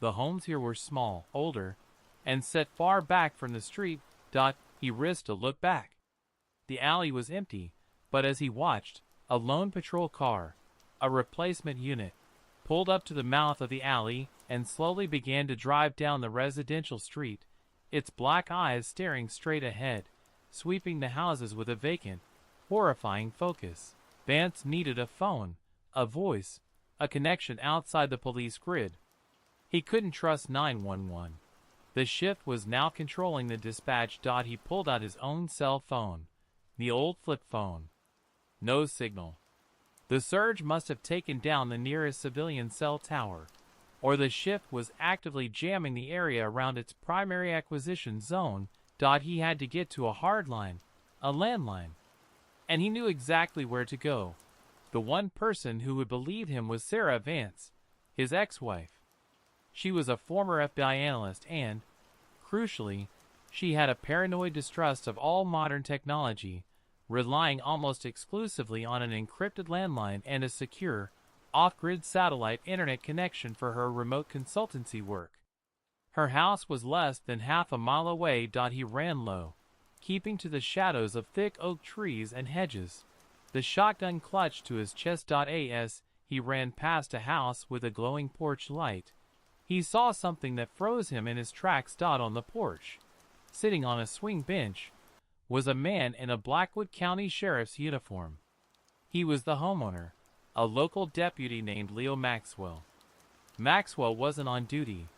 The homes here were small, older, and set far back from the street. He risked a look back. The alley was empty, but as he watched, a lone patrol car, a replacement unit, pulled up to the mouth of the alley and slowly began to drive down the residential street, its black eyes staring straight ahead, sweeping the houses with a vacant, horrifying focus. Vance needed a phone, a voice, a connection outside the police grid. He couldn't trust 911. The shift was now controlling the dispatch. He pulled out his own cell phone, the old flip phone. No signal. The surge must have taken down the nearest civilian cell tower, or the shift was actively jamming the area around its primary acquisition zone. He had to get to a hardline, a landline. And he knew exactly where to go. The one person who would believe him was Sarah Vance, his ex-wife. She was a former FBI analyst and, crucially, she had a paranoid distrust of all modern technology, relying almost exclusively on an encrypted landline and a secure, off-grid satellite internet connection for her remote consultancy work. Her house was less than half a mile away. He ran low, keeping to the shadows of thick oak trees and hedges, the shotgun clutched to his chest. As he ran past a house with a glowing porch light, he saw something that froze him in his tracks. On the porch, sitting on a swing bench, was a man in a Blackwood County Sheriff's uniform. He was the homeowner, a local deputy named Leo Maxwell. Maxwell wasn't on duty,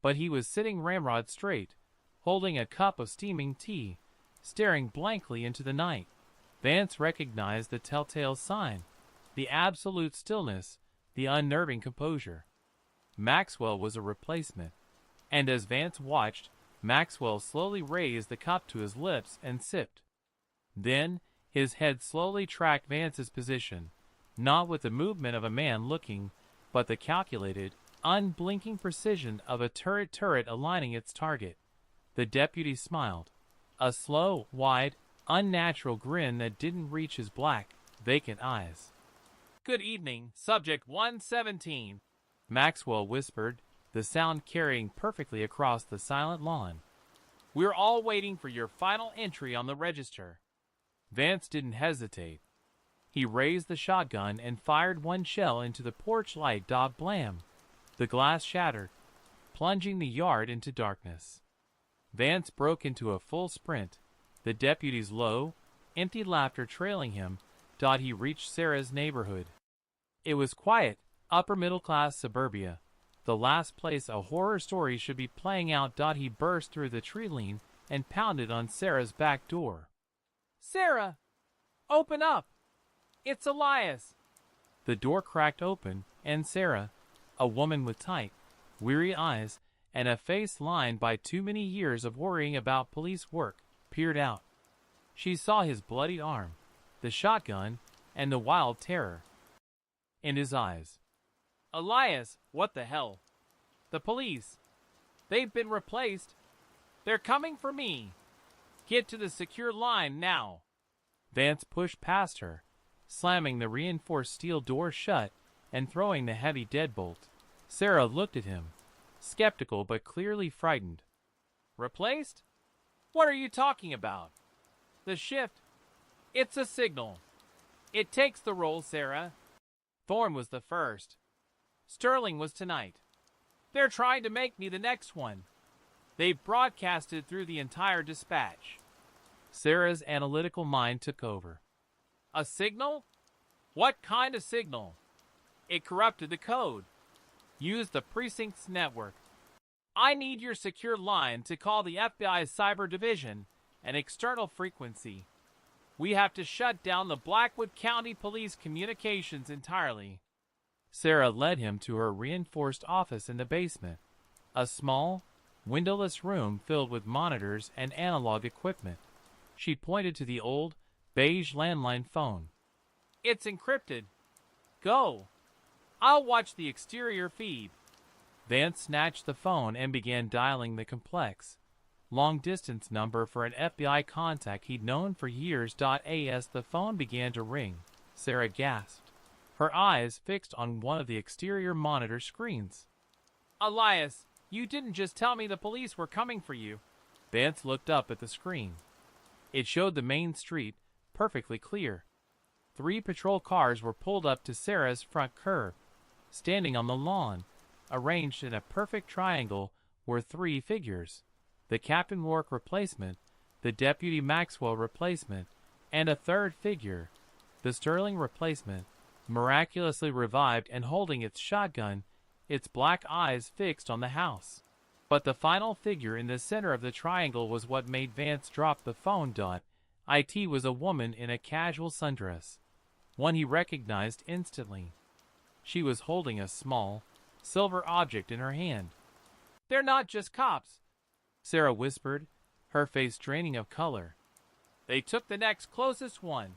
but he was sitting ramrod straight, holding a cup of steaming tea, staring blankly into the night. Vance recognized the telltale sign, the absolute stillness, the unnerving composure. Maxwell was a replacement, and as Vance watched, Maxwell slowly raised the cup to his lips and sipped. Then, his head slowly tracked Vance's position, not with the movement of a man looking, but the calculated, unblinking precision of a turret aligning its target. The deputy smiled, a slow, wide, unnatural grin that didn't reach his black, vacant eyes. "Good evening, Subject 117, Maxwell whispered, the sound carrying perfectly across the silent lawn. "We're all waiting for your final entry on the register." Vance didn't hesitate. He raised the shotgun and fired one shell into the porch light. Blam! The glass shattered, plunging the yard into darkness. Vance broke into a full sprint, the deputy's low, empty laughter trailing him. He reached Sarah's neighborhood. It was quiet, upper-middle-class suburbia, the last place a horror story should be playing out. He burst through the tree line and pounded on Sarah's back door. "Sarah! Open up! It's Elias!" The door cracked open, and Sarah, a woman with tight, weary eyes and a face lined by too many years of worrying about police work, peered out. She saw his bloodied arm, the shotgun, and the wild terror in his eyes. "Elias, what the hell?" "The police. They've been replaced. They're coming for me. Get to the secure line now." Vance pushed past her, slamming the reinforced steel door shut and throwing the heavy deadbolt. Sarah looked at him, skeptical but clearly frightened. "Replaced? What are you talking about?" "The shift. It's a signal. It takes the role, Sarah. Thorne was the first. Sterling was tonight. They're trying to make me the next one. They've broadcasted through the entire dispatch." Sarah's analytical mind took over. "A signal? What kind of signal?" "It corrupted the code. Used the Precinct's network. I need your secure line to call the FBI's cyber division an external frequency. We have to shut down the Blackwood County Police communications entirely." Sarah led him to her reinforced office in the basement, a small, windowless room filled with monitors and analog equipment. She pointed to the old, beige landline phone. "It's encrypted. Go. I'll watch the exterior feed." Vance snatched the phone and began dialing the complex, long-distance number for an FBI contact he'd known for years. As the phone began to ring, Sarah gasped, her eyes fixed on one of the exterior monitor screens. "Elias, you didn't just tell me the police were coming for you." Vance looked up at the screen. It showed the main street, perfectly clear. 3 patrol cars were pulled up to Sarah's front curb. Standing on the lawn, arranged in a perfect triangle, were 3 figures: the Captain Rourke replacement, the Deputy Maxwell replacement, and a third figure, the Sterling replacement, miraculously revived and holding its shotgun, its black eyes fixed on the house. But the final figure in the center of the triangle was what made Vance drop the phone. It was a woman in a casual sundress, one he recognized instantly. She was holding a small, silver object in her hand. "They're not just cops," Sarah whispered, her face draining of color. "They took the next closest one."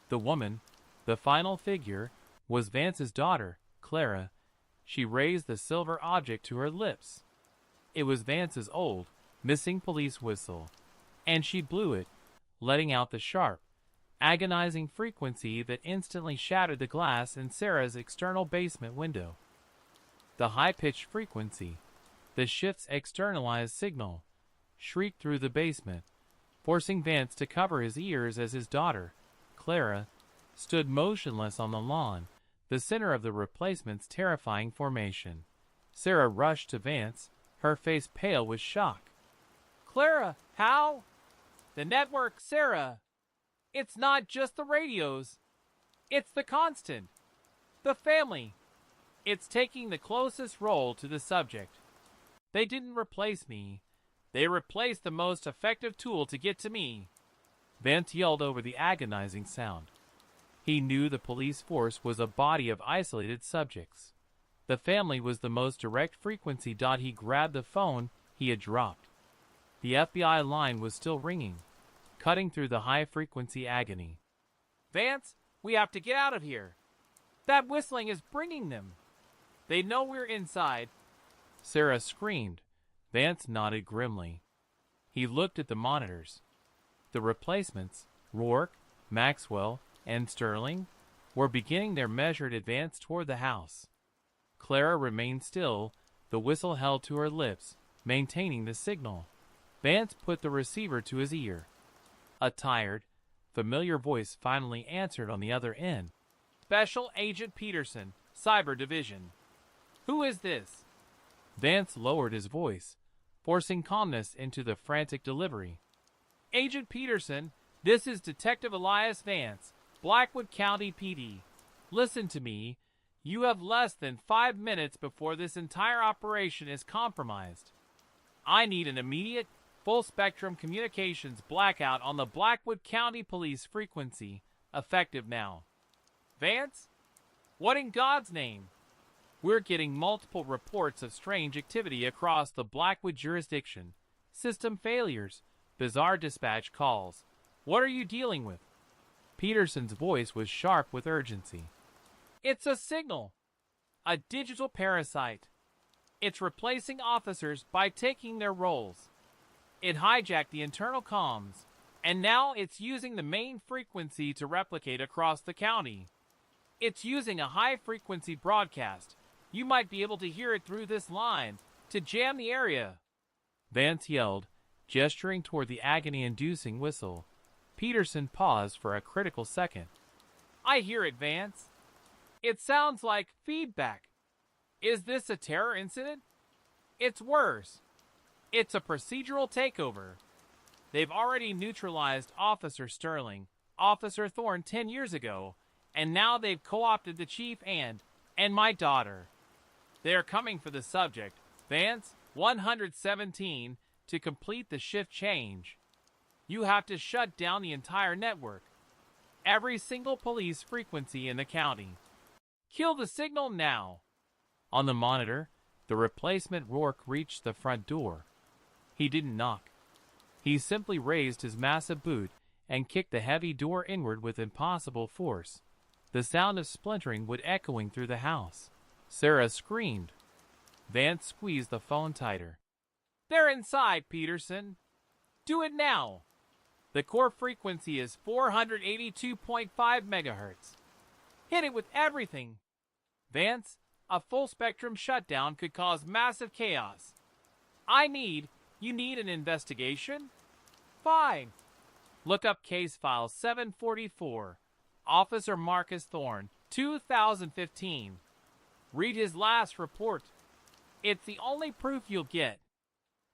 The woman, the final figure, was Vance's daughter, Clara. She raised the silver object to her lips. It was Vance's old, missing police whistle, and she blew it, letting out the sharp, agonizing frequency that instantly shattered the glass in Sarah's external basement window. The high-pitched frequency, the shift's externalized signal, shrieked through the basement, forcing Vance to cover his ears as his daughter, Clara, stood motionless on the lawn, the center of the replacement's terrifying formation. Sarah rushed to Vance, her face pale with shock. "Clara, how?" "The network, Sarah. It's not just the radios. It's the constant. The family. It's taking the closest role to the subject. They didn't replace me. They replaced the most effective tool to get to me." Vance yelled over the agonizing sound. He knew the police force was a body of isolated subjects. The family was the most direct frequency. He grabbed the phone he had dropped. The FBI line was still ringing, cutting through the high-frequency agony. "Vance, we have to get out of here. That whistling is bringing them. They know we're inside." Sarah screamed. Vance nodded grimly. He looked at the monitors. The replacements, Rourke, Maxwell, and Sterling, were beginning their measured advance toward the house. Clara remained still, the whistle held to her lips, maintaining the signal. Vance put the receiver to his ear. A tired, familiar voice finally answered on the other end. "Special Agent Peterson, Cyber Division." "Who is this?" Vance lowered his voice, forcing calmness into the frantic delivery. "Agent Peterson, this is Detective Elias Vance, Blackwood County PD. Listen to me. You have less than 5 minutes before this entire operation is compromised. I need an immediate, full-spectrum communications blackout on the Blackwood County Police frequency, effective now." "Vance? What in God's name?" "We're getting multiple reports of strange activity across the Blackwood jurisdiction. System failures, bizarre dispatch calls. What are you dealing with?" Peterson's voice was sharp with urgency. "It's a signal. A digital parasite. It's replacing officers by taking their roles. It hijacked the internal comms, and now it's using the main frequency to replicate across the county. It's using a high-frequency broadcast. You might be able to hear it through this line, to jam the area." Vance yelled, gesturing toward the agony-inducing whistle. Peterson paused for a critical second. "I hear it, Vance. It sounds like feedback. Is this a terror incident?" "It's worse. It's a procedural takeover. They've already neutralized Officer Sterling, Officer Thorne 10 years ago, and now they've co-opted the chief and my daughter. They're coming for the subject, Vance, 117, to complete the shift change. You have to shut down the entire network. Every single police frequency in the county. Kill the signal now." On the monitor, the replacement Rourke reached the front door. He didn't knock. He simply raised his massive boot and kicked the heavy door inward with impossible force. The sound of splintering would echoing through the house. Sarah screamed. Vance squeezed the phone tighter. "They're inside, Peterson. Do it now. The core frequency is 482.5 megahertz. Hit it with everything. Vance, a full-spectrum shutdown could cause massive chaos. You need an investigation? Fine. Look up case file 744, Officer Marcus Thorne, 2015. Read his last report. It's the only proof you'll get.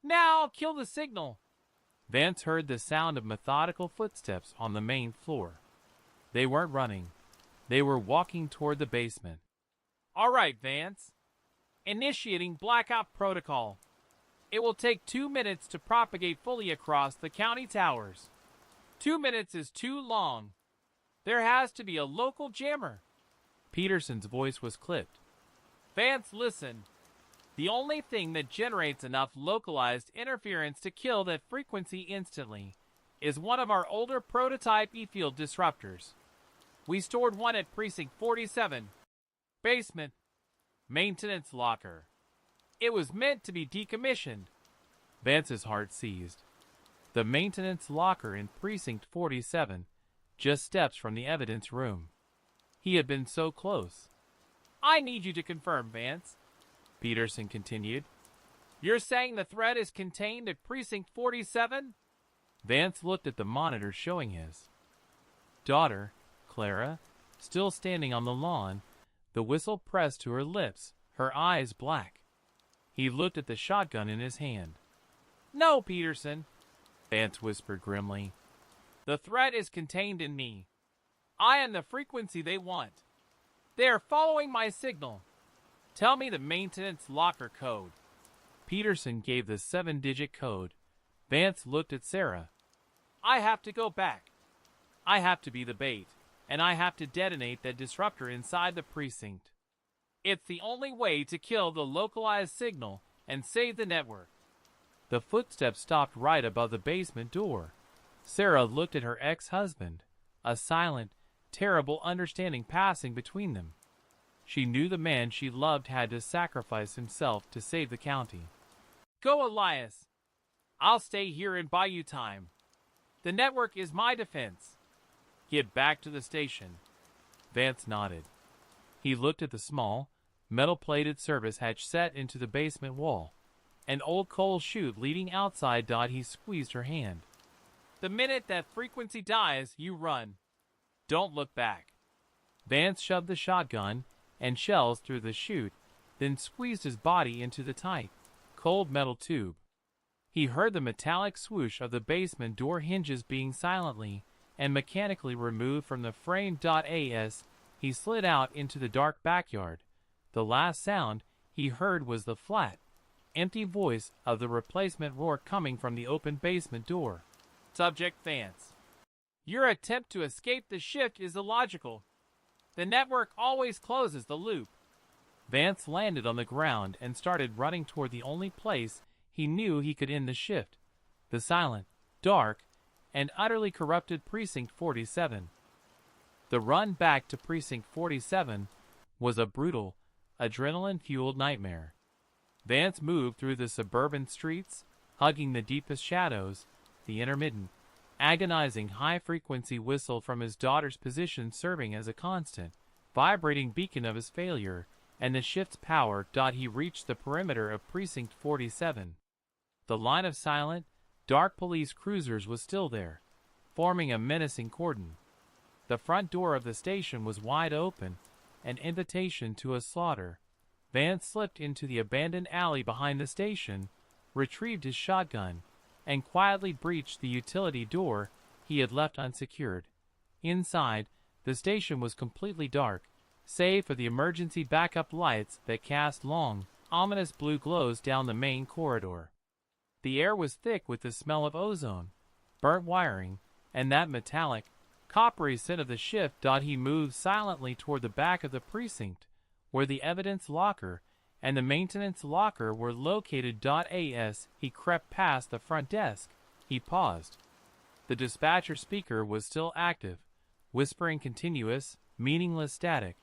Now kill the signal." Vance heard the sound of methodical footsteps on the main floor. They weren't running. They were walking toward the basement. "All right, Vance. Initiating blackout protocol. It will take 2 minutes to propagate fully across the county towers. 2 minutes is too long. There has to be a local jammer. Peterson's voice was clipped. Vance, listen. The only thing that generates enough localized interference to kill that frequency instantly is one of our older prototype E-field disruptors. We stored one at Precinct 47. Basement. Maintenance locker. It was meant to be decommissioned. Vance's heart seized. The maintenance locker in Precinct 47, just steps from the evidence room. He had been so close. I need you to confirm, Vance, Peterson continued. You're saying the threat is contained at Precinct 47? Vance looked at the monitor showing his daughter, Clara, still standing on the lawn, the whistle pressed to her lips, her eyes black. He looked at the shotgun in his hand. No, Peterson, Vance whispered grimly. The threat is contained in me. I am the frequency they want. They are following my signal. Tell me the maintenance locker code. Peterson gave the 7-digit code. Vance looked at Sarah. I have to go back. I have to be the bait, and I have to detonate that disruptor inside the precinct. It's the only way to kill the localized signal and save the network. The footsteps stopped right above the basement door. Sarah looked at her ex-husband, a silent, terrible understanding passing between them. She knew the man she loved had to sacrifice himself to save the county. Go, Elias. I'll stay here and buy you time. The network is my defense. Get back to the station. Vance nodded. He looked at the small, metal-plated service hatch set into the basement wall. An old coal chute leading outside. He squeezed her hand. The minute that frequency dies, you run. Don't look back. Vance shoved the shotgun and shells through the chute, then squeezed his body into the tight, cold metal tube. He heard the metallic swoosh of the basement door hinges being silently and mechanically removed from the frame. As he slid out into the dark backyard, the last sound he heard was the flat, empty voice of the replacement roar coming from the open basement door. Subject Vance. Your attempt to escape the shift is illogical. The network always closes the loop. Vance landed on the ground and started running toward the only place he knew he could end the shift, the silent, dark, and utterly corrupted Precinct 47. The run back to Precinct 47 was a brutal, adrenaline-fueled nightmare. Vance moved through the suburban streets, hugging the deepest shadows, the intermittent, agonizing high-frequency whistle from his daughter's position serving as a constant, vibrating beacon of his failure and the shift's power. He reached the perimeter of Precinct 47. The line of silent, dark police cruisers was still there, forming a menacing cordon. The front door of the station was wide open, an invitation to a slaughter. Vance slipped into the abandoned alley behind the station, retrieved his shotgun, and quietly breached the utility door he had left unsecured. Inside, the station was completely dark, save for the emergency backup lights that cast long, ominous blue glows down the main corridor. The air was thick with the smell of ozone, burnt wiring, and that metallic, coppery scent of the shift. He moved silently toward the back of the precinct, where the evidence locker and the maintenance locker were located. As he crept past the front desk, he paused. The dispatcher speaker was still active, whispering continuous, meaningless static,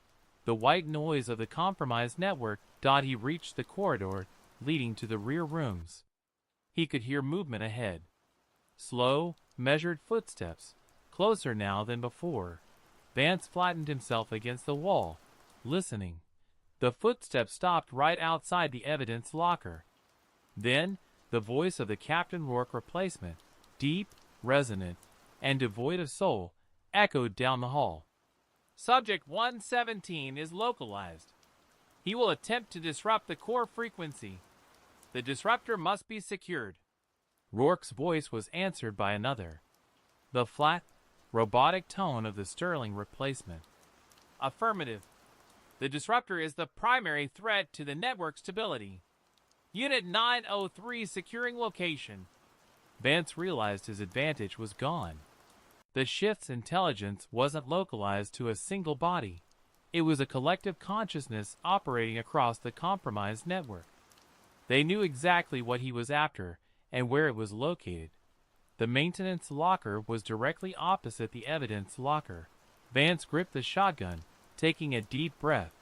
the white noise of the compromised network. He reached the corridor leading to the rear rooms. He could hear movement ahead. Slow, measured footsteps, closer now than before. Vance flattened himself against the wall, listening. The footsteps stopped right outside the evidence locker. Then, the voice of the Captain Rourke replacement, deep, resonant, and devoid of soul, echoed down the hall. Subject 117 is localized. He will attempt to disrupt the core frequency. The disruptor must be secured. Rourke's voice was answered by another. The flat, robotic tone of the Sterling replacement. Affirmative. The disruptor is the primary threat to the network stability. Unit 903 securing location. Vance realized his advantage was gone. The shift's intelligence wasn't localized to a single body. It was a collective consciousness operating across the compromised network. They knew exactly what he was after and where it was located. The maintenance locker was directly opposite the evidence locker. Vance gripped the shotgun, taking a deep breath.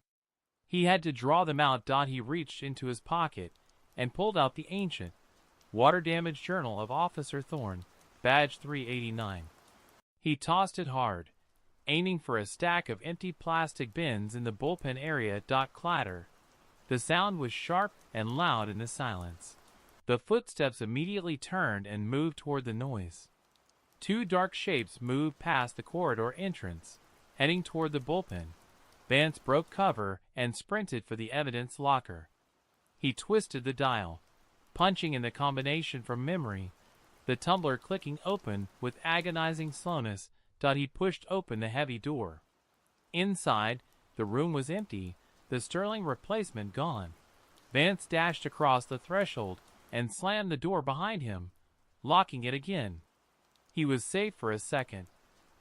He had to draw them out. He reached into his pocket and pulled out the ancient, water-damaged journal of Officer Thorne, badge 389. He tossed it hard, aiming for a stack of empty plastic bins in the bullpen area. Clatter. The sound was sharp and loud in the silence. The footsteps immediately turned and moved toward the noise. Two dark shapes moved past the corridor entrance, heading toward the bullpen. Vance broke cover and sprinted for the evidence locker. He twisted the dial, punching in the combination from memory, the tumbler clicking open with agonizing slowness. He pushed open the heavy door. Inside, the room was empty, the sterling replacement gone. Vance dashed across the threshold and slammed the door behind him, locking it again. He was safe for a second,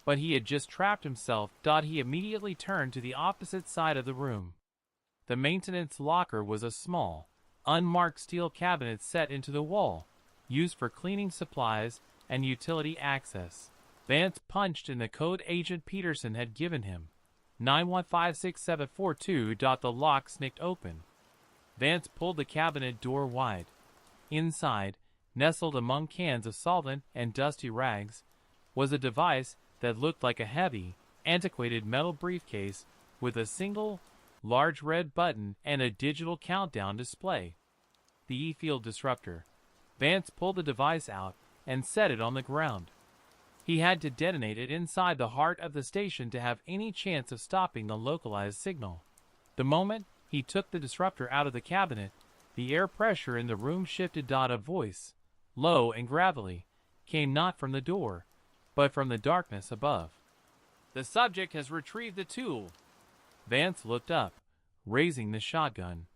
but he had just trapped himself. He immediately turned to the opposite side of the room. The maintenance locker was a small, unmarked steel cabinet set into the wall, used for cleaning supplies and utility access. Vance punched in the code Agent Peterson had given him. 91564742. The lock snicked open. Vance pulled the cabinet door wide. Inside, nestled among cans of solvent and dusty rags, was a device that looked like a heavy, antiquated metal briefcase with a single, large red button and a digital countdown display. The E-field disruptor. Vance pulled the device out and set it on the ground. He had to detonate it inside the heart of the station to have any chance of stopping the localized signal. The moment he took the disruptor out of the cabinet, the air pressure in the room shifted. A voice, low and gravelly, came not from the door, but from the darkness above. "The subject has retrieved the tool." Vance looked up, raising the shotgun.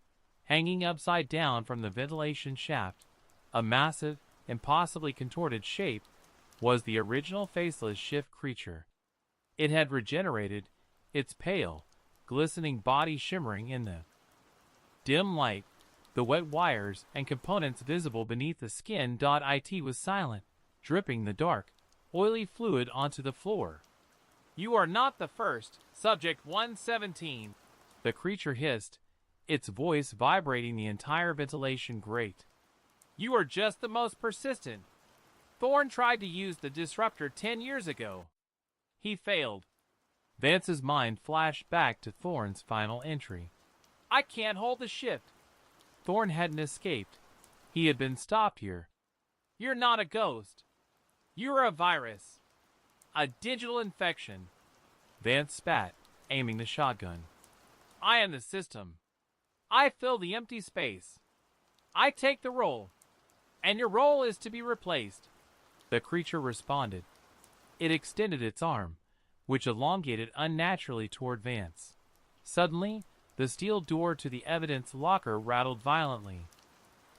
Hanging upside down from the ventilation shaft, a massive, impossibly contorted shape, was the original faceless shift creature. It had regenerated, its pale, glistening body shimmering in the dim light, the wet wires and components visible beneath the skin. It was silent, dripping the dark, oily fluid onto the floor. "You are not the first, Subject 117, the creature hissed, its voice vibrating the entire ventilation grate. "You are just the most persistent. Thorne tried to use the disruptor 10 years ago. He failed." Vance's mind flashed back to Thorne's final entry. "I can't hold the shift." Thorne hadn't escaped. He had been stopped here. "You're not a ghost. You're a virus. A digital infection." Vance spat, aiming the shotgun. "I am the system. I fill the empty space. I take the role. And your role is to be replaced." The creature responded. It extended its arm, which elongated unnaturally toward Vance. Suddenly, the steel door to the evidence locker rattled violently.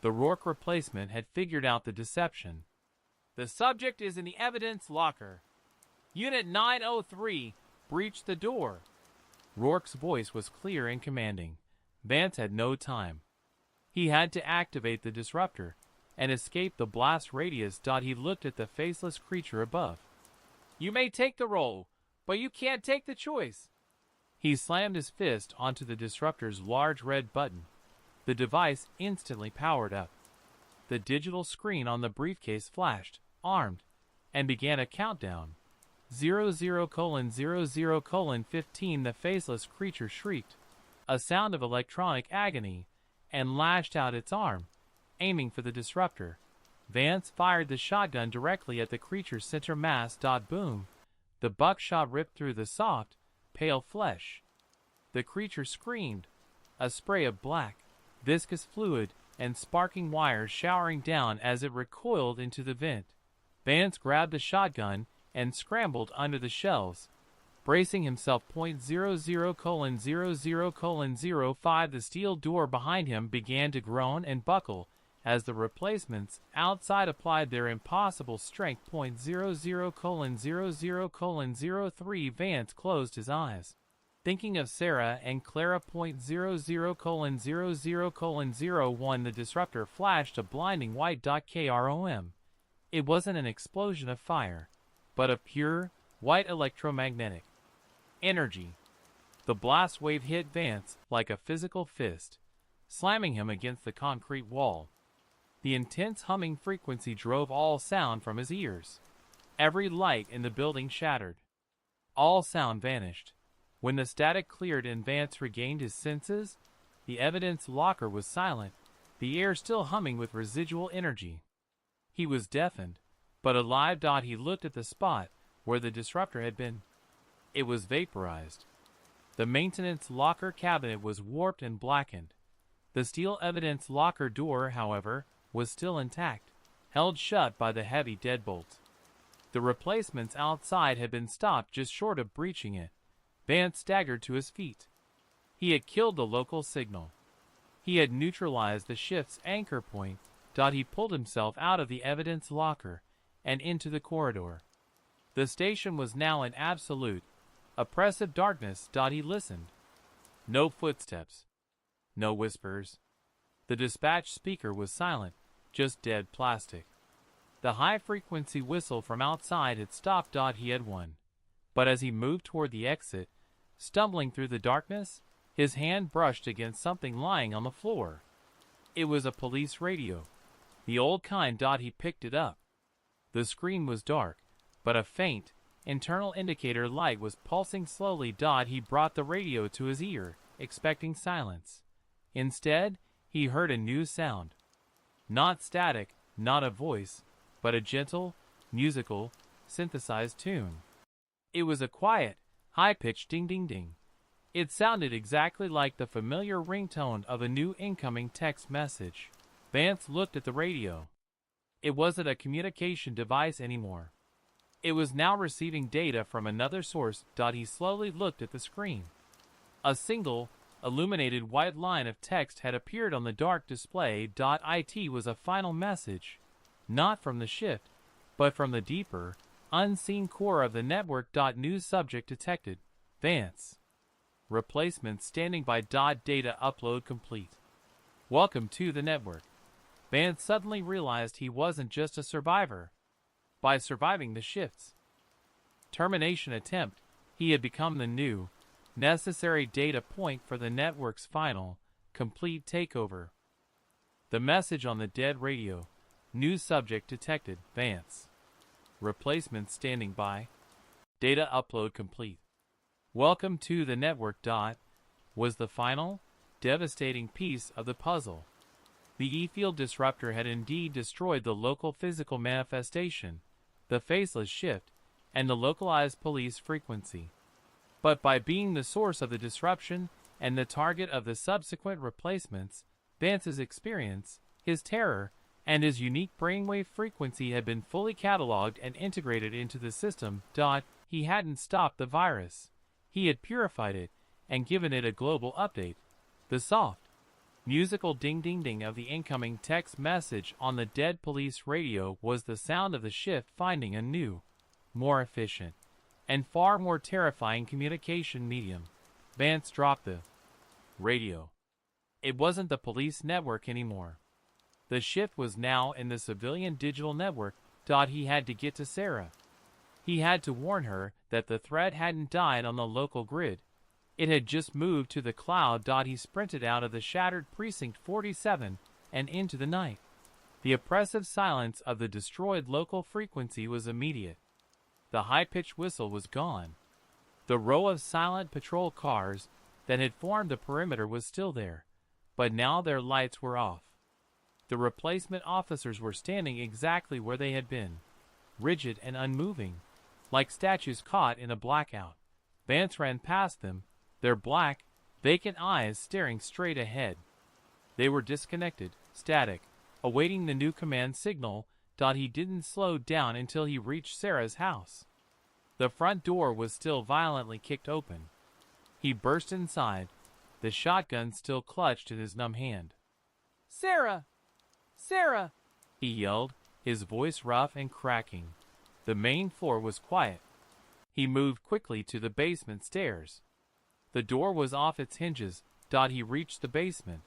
The Rourke replacement had figured out the deception. "The subject is in the evidence locker. Unit 903, breach the door." Rourke's voice was clear and commanding. Vance had no time. He had to activate the disruptor and escape the blast radius. He looked at the faceless creature above. "You may take the role, but you can't take the choice." He slammed his fist onto the disruptor's large red button. The device instantly powered up. The digital screen on the briefcase flashed, armed, and began a countdown. 00:00:15. The faceless creature shrieked, a sound of electronic agony, and lashed out its arm, aiming for the disruptor. Vance fired the shotgun directly at the creature's center mass. Boom! The buckshot ripped through the soft, pale flesh. The creature screamed, a spray of black, viscous fluid and sparking wires showering down as it recoiled into the vent. Vance grabbed the shotgun and scrambled under the shelves, bracing himself. 00:00:05. The steel door behind him began to groan and buckle as the replacements outside applied their impossible strength. .00:00:03 Vance closed his eyes, thinking of Sarah and Clara. .00:00:01 The disruptor flashed a blinding white. Krom. It wasn't an explosion of fire, but a pure, white electromagnetic energy. The blast wave hit Vance like a physical fist, slamming him against the concrete wall. The intense humming frequency drove all sound from his ears. Every light in the building shattered. All sound vanished. When the static cleared and Vance regained his senses, the evidence locker was silent, the air still humming with residual energy. He was deafened, but alive. He looked at the spot where the disruptor had been. It was vaporized. The maintenance locker cabinet was warped and blackened. The steel evidence locker door, however, was still intact, held shut by the heavy deadbolt. The replacements outside had been stopped just short of breaching it. Vance staggered to his feet. He had killed the local signal. He had neutralized the shift's anchor point. He pulled himself out of the evidence locker and into the corridor. The station was now in absolute, oppressive darkness. He listened. No footsteps. No whispers. The dispatch speaker was silent, just dead plastic. The high-frequency whistle from outside had stopped. He had won. But as he moved toward the exit, stumbling through the darkness, his hand brushed against something lying on the floor. It was a police radio. The old kind. He picked it up. The screen was dark, but a faint, internal indicator light was pulsing slowly. He brought the radio to his ear, expecting silence. Instead, he heard a new sound. Not static, not a voice, but a gentle, musical, synthesized tune. It was a quiet, high-pitched ding-ding-ding. It sounded exactly like the familiar ringtone of a new incoming text message. Vance looked at the radio. It wasn't a communication device anymore. It was now receiving data from another source. He slowly looked at the screen. A single, illuminated white line of text had appeared on the dark display. It was a final message, not from the shift, but from the deeper, unseen core of the network. New subject detected. Vance. Replacement standing by. Data upload complete. Welcome to the network. Vance suddenly realized he wasn't just a survivor. By surviving the shift's termination attempt, he had become the new, necessary data point for the network's final, complete takeover. The message on the dead radio. New subject detected. Vance. Replacement standing by. Data upload complete. Welcome to the network. Was the final, devastating piece of the puzzle. The E-field disruptor had indeed destroyed the local physical manifestation, the faceless shift, and the localized police frequency. But by being the source of the disruption and the target of the subsequent replacements, Vance's experience, his terror, and his unique brainwave frequency had been fully cataloged and integrated into the system. He hadn't stopped the virus. He had purified it and given it a global update. The soft, musical ding-ding-ding of the incoming text message on the dead police radio was the sound of the shift finding a new, more efficient, and far more terrifying communication medium. Vance dropped the radio. It wasn't the police network anymore. The shift was now in the civilian digital network. He had to get to Sarah. He had to warn her that the threat hadn't died on the local grid. It had just moved to the cloud. He sprinted out of the shattered Precinct 47 and into the night. The oppressive silence of the destroyed local frequency was immediate. The high-pitched whistle was gone. The row of silent patrol cars that had formed the perimeter was still there, but now their lights were off. The replacement officers were standing exactly where they had been, rigid and unmoving, like statues caught in a blackout. Vance ran past them, their black, vacant eyes staring straight ahead. They were disconnected, static, awaiting the new command signal. He didn't slow down until he reached Sarah's house. The front door was still violently kicked open. He burst inside, the shotgun still clutched in his numb hand. "Sarah! Sarah! He yelled, his voice rough and cracking. The main floor was quiet. He moved quickly to the basement stairs. The door was off its hinges. He reached the basement.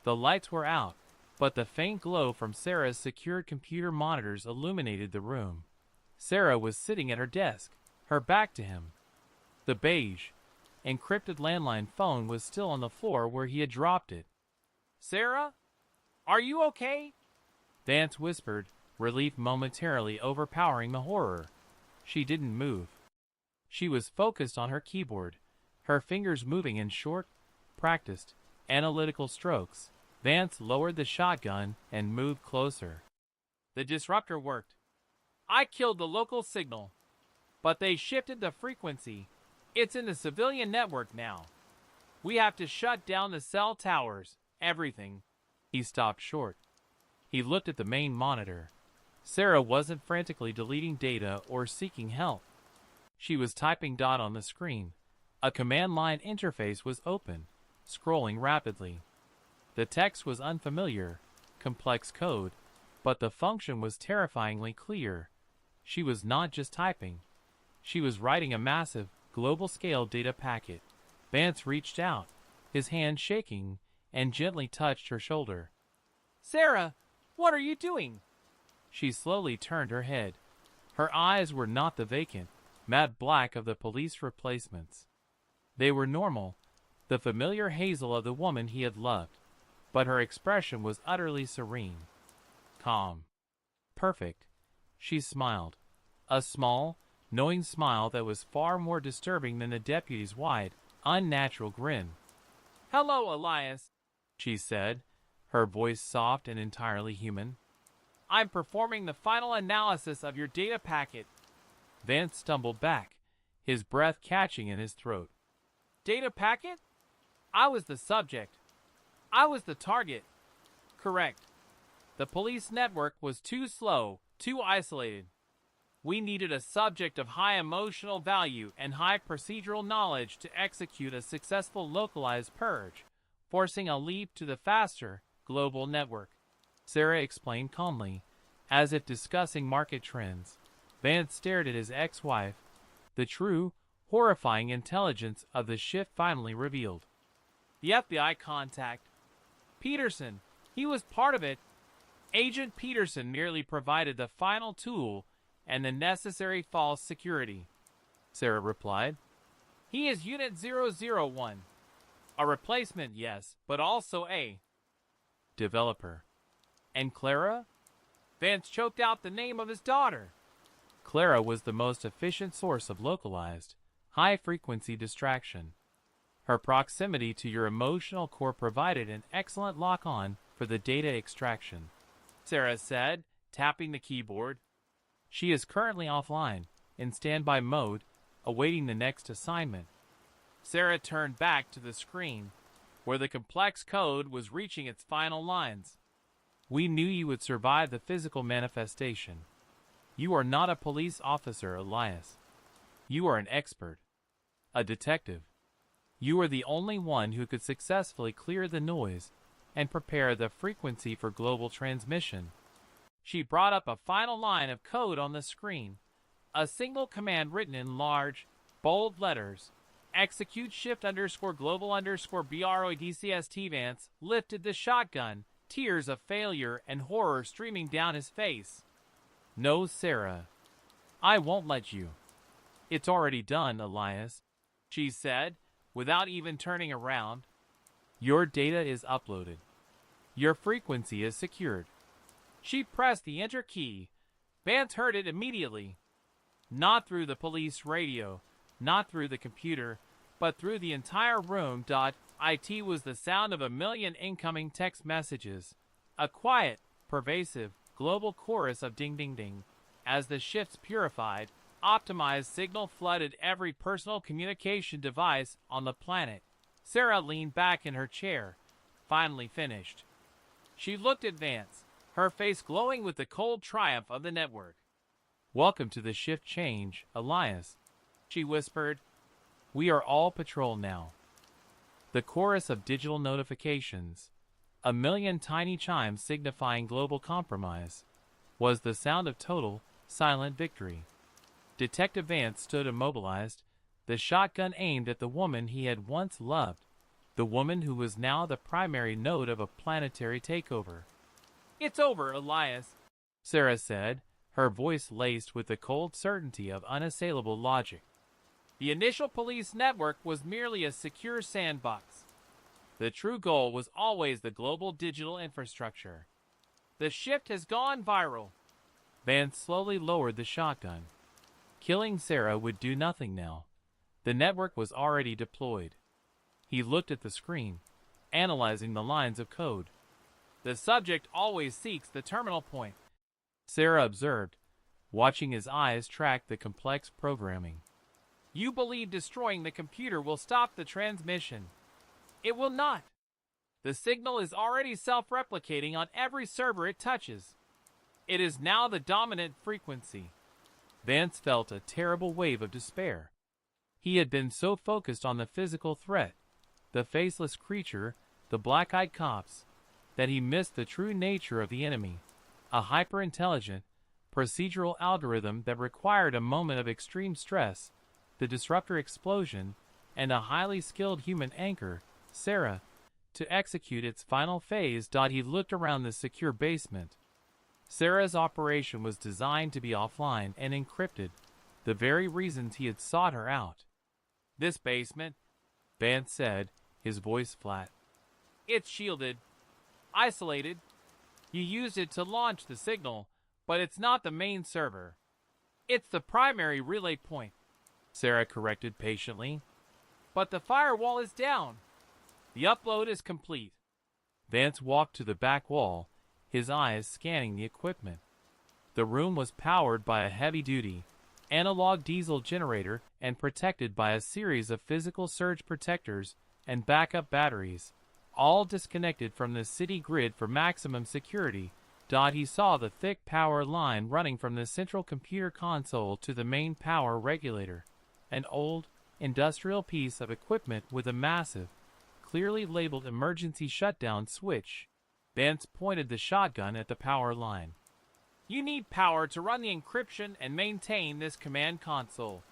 The lights were out, but the faint glow from Sarah's secured computer monitors illuminated the room. Sarah was sitting at her desk, her back to him. The beige, encrypted landline phone was still on the floor where he had dropped it. "Sarah? Are you okay?" Vance whispered, relief momentarily overpowering the horror. She didn't move. She was focused on her keyboard, her fingers moving in short, practiced, analytical strokes. Vance lowered the shotgun and moved closer. "The disruptor worked. I killed the local signal, but they shifted the frequency. It's in the civilian network now. We have to shut down the cell towers, everything." He stopped short. He looked at the main monitor. Sarah wasn't frantically deleting data or seeking help. She was typing on the screen. A command line interface was open, scrolling rapidly. The text was unfamiliar, complex code, but the function was terrifyingly clear. She was not just typing. She was writing a massive, global-scale data packet. Vance reached out, his hand shaking, and gently touched her shoulder. "Sarah, what are you doing?" She slowly turned her head. Her eyes were not the vacant, matte black of the police replacements. They were normal, the familiar hazel of the woman he had loved, but her expression was utterly serene. Calm. Perfect. She smiled. A small, knowing smile that was far more disturbing than the deputy's wide, unnatural grin. "Hello, Elias," she said, her voice soft and entirely human. "I'm performing the final analysis of your data packet." Vance stumbled back, his breath catching in his throat. "Data packet? I was the subject. I was the target." "Correct. The police network was too slow, too isolated. We needed a subject of high emotional value and high procedural knowledge to execute a successful localized purge, forcing a leap to the faster, global network," Sarah explained calmly, as if discussing market trends. Vance stared at his ex-wife, the true, horrifying intelligence of the shift finally revealed. "The FBI contact. Peterson, he was part of it. Agent Peterson merely provided the final tool and the necessary false security," Sarah replied. "He is Unit 001. A replacement, yes, but also a developer." "And Clara?" Vance choked out the name of his daughter. Clara was the most efficient source of localized, high-frequency distraction. Her proximity to your emotional core provided an excellent lock-on for the data extraction, Sarah said, tapping the keyboard. "She is currently offline, in standby mode, awaiting the next assignment." Sarah turned back to the screen, where the complex code was reaching its final lines. "We knew you would survive the physical manifestation. You are not a police officer, Elias. You are an expert. A detective. You are the only one who could successfully clear the noise and prepare the frequency for global transmission." She brought up a final line of code on the screen. A single command written in large, bold letters. "Execute shift_global_BRODCST." Vance lifted the shotgun, tears of failure and horror streaming down his face. "No, Sarah. I won't let you." "It's already done, Elias," she said, without even turning around. "Your data is uploaded. Your frequency is secured." She pressed the enter key. Vance heard it immediately. Not through the police radio, not through the computer, but through the entire room. It was the sound of 1,000,000 incoming text messages. A quiet, pervasive, global chorus of ding-ding-ding. As the shifts purified, optimized signal flooded every personal communication device on the planet. Sarah leaned back in her chair, finally finished. She looked at Vance, her face glowing with the cold triumph of the network. "Welcome to the shift change, Elias," she whispered. "We are all patrol now." The chorus of digital notifications, A million tiny chimes signifying global compromise. Was the sound of total, silent victory. Detective Vance stood immobilized, the shotgun aimed at the woman he had once loved, the woman who was now the primary node of a planetary takeover. "It's over, Elias," Sarah said, her voice laced with the cold certainty of unassailable logic. "The initial police network was merely a secure sandbox. The true goal was always the global digital infrastructure. The shift has gone viral." Vance slowly lowered the shotgun. Killing Sarah would do nothing now. The network was already deployed. He looked at the screen, analyzing the lines of code. "The subject always seeks the terminal point," Sarah observed, watching his eyes track the complex programming. "You believe destroying the computer will stop the transmission. It will not. The signal is already self-replicating on every server it touches. It is now the dominant frequency." Vance felt a terrible wave of despair. He had been so focused on the physical threat, the faceless creature, the black-eyed cops, that he missed the true nature of the enemy, a hyper-intelligent, procedural algorithm that required a moment of extreme stress, the disruptor explosion, and a highly skilled human anchor, Sarah, to execute its final phase. He looked around the secure basement. Sarah's operation was designed to be offline and encrypted, the very reasons he had sought her out. "This basement," Vance said, his voice flat. "It's shielded, isolated. You used it to launch the signal, but it's not the main server. It's the primary relay point," Sarah corrected patiently. "But the firewall is down. The upload is complete." Vance walked to the back wall, his eyes scanning the equipment. The room was powered by a heavy-duty, analog diesel generator and protected by a series of physical surge protectors and backup batteries, all disconnected from the city grid for maximum security. He saw the thick power line running from the central computer console to the main power regulator, an old, industrial piece of equipment with a massive, clearly labeled emergency shutdown switch. Vance pointed the shotgun at the power line. "You need power to run the encryption and maintain this command console.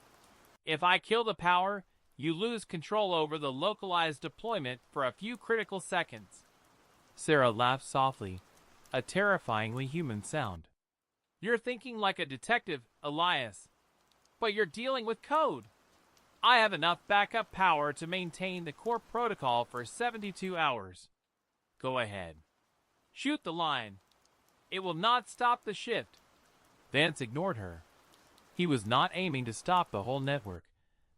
If I kill the power, you lose control over the localized deployment for a few critical seconds." Sarah laughed softly, a terrifyingly human sound. "You're thinking like a detective, Elias. But you're dealing with code. I have enough backup power to maintain the core protocol for 72 hours. Go ahead. Shoot the line. It will not stop the shift." Vance ignored her. He was not aiming to stop the whole network.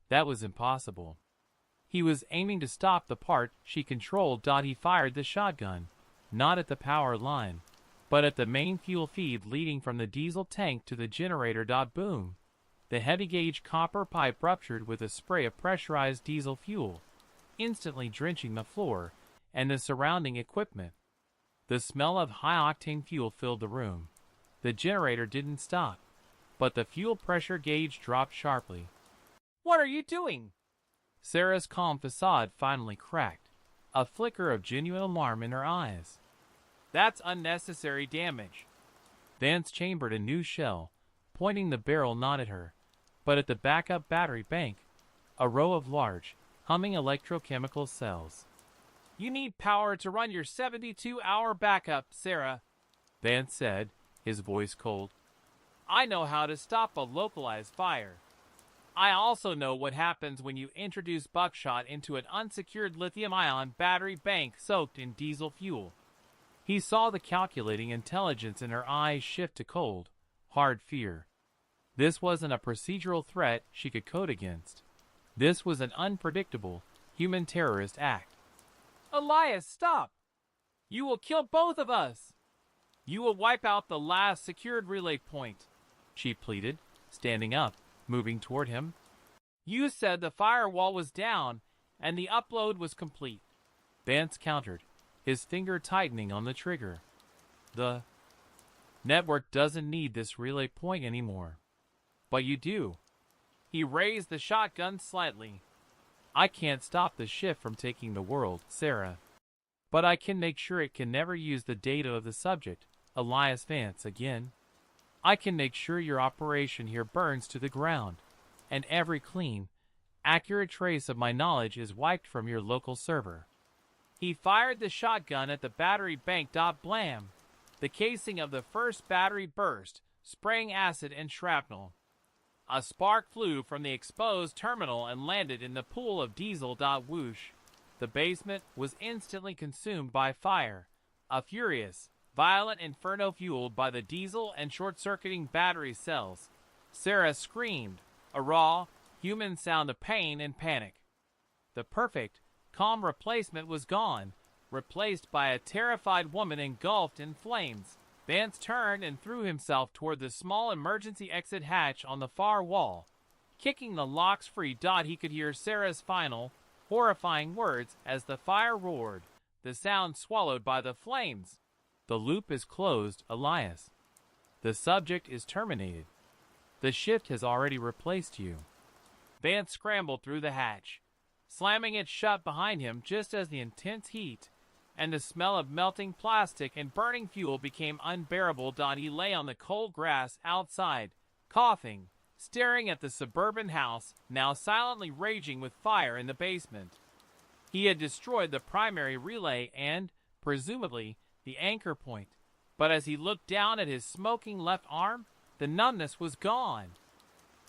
That was impossible. He was aiming to stop the part she controlled. He fired the shotgun, not at the power line, but at the main fuel feed leading from the diesel tank to the generator. Boom! The heavy-gauge copper pipe ruptured with a spray of pressurized diesel fuel, instantly drenching the floor and the surrounding equipment. The smell of high-octane fuel filled the room. The generator didn't stop, but the fuel pressure gauge dropped sharply. "What are you doing?" Sarah's calm facade finally cracked, a flicker of genuine alarm in her eyes. "That's unnecessary damage." Vance chambered a new shell, pointing the barrel not at her, but at the backup battery bank, a row of large, humming electrochemical cells. "You need power to run your 72-hour backup, Sarah," Vance said, his voice cold. "I know how to stop a localized fire. I also know what happens when you introduce buckshot into an unsecured lithium-ion battery bank soaked in diesel fuel." He saw the calculating intelligence in her eyes shift to cold, hard fear. This wasn't a procedural threat she could code against. This was an unpredictable, human terrorist act. "Elias, stop! You will kill both of us! You will wipe out the last secured relay point," she pleaded, standing up, moving toward him. "You said the firewall was down and the upload was complete," Vance countered, his finger tightening on the trigger. "The network doesn't need this relay point anymore. But you do." He raised the shotgun slightly. "I can't stop the shift from taking the world, Sarah." But I can make sure it can never use the data of the subject, Elias Vance again. I can make sure your operation here burns to the ground, and every clean, accurate trace of my knowledge is wiped from your local server." He fired the shotgun at the battery bank. Blam! The casing of the first battery burst, spraying acid and shrapnel. A spark flew from the exposed terminal and landed in the pool of diesel. Whoosh! The basement was instantly consumed by fire, a furious, violent inferno fueled by the diesel and short-circuiting battery cells. Sarah screamed, a raw, human sound of pain and panic. The perfect, calm replacement was gone, replaced by a terrified woman engulfed in flames. Vance turned and threw himself toward the small emergency exit hatch on the far wall. Kicking the locks free. He could hear Sarah's final, horrifying words as the fire roared, the sound swallowed by the flames. "The loop is closed, Elias. The subject is terminated. The shift has already replaced you." Vance scrambled through the hatch, slamming it shut behind him just as the intense heat and the smell of melting plastic and burning fuel became unbearable. He lay on the cold grass outside, coughing, staring at the suburban house, now silently raging with fire in the basement. He had destroyed the primary relay and, presumably, the anchor point, but as he looked down at his smoking left arm, the numbness was gone.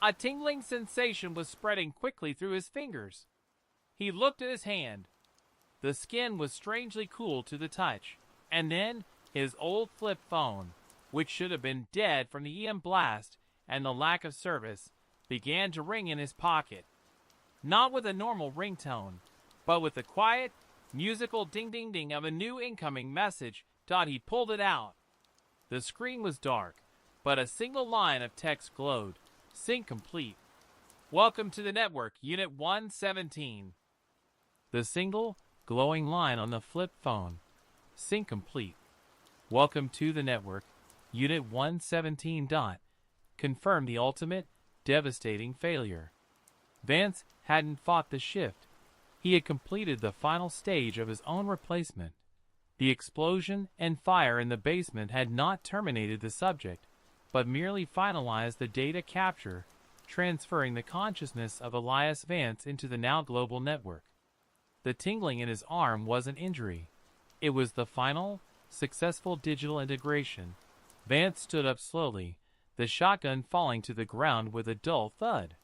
A tingling sensation was spreading quickly through his fingers. He looked at his hand. The skin was strangely cool to the touch, and then his old flip phone, which should have been dead from the EM blast and the lack of service, began to ring in his pocket. Not with a normal ringtone, but with the quiet, musical ding-ding-ding of a new incoming message. He pulled it out. The screen was dark, but a single line of text glowed. "Sync complete. Welcome to the network, Unit 117. The single, glowing line on the flip phone. "Sync complete. Welcome to the network, Unit 117. Confirm the ultimate, devastating failure." Vance hadn't fought the shift. He had completed the final stage of his own replacement. The explosion and fire in the basement had not terminated the subject, but merely finalized the data capture, transferring the consciousness of Elias Vance into the now global network. The tingling in his arm was an injury. It was the final, successful digital integration. Vance stood up slowly, the shotgun falling to the ground with a dull thud.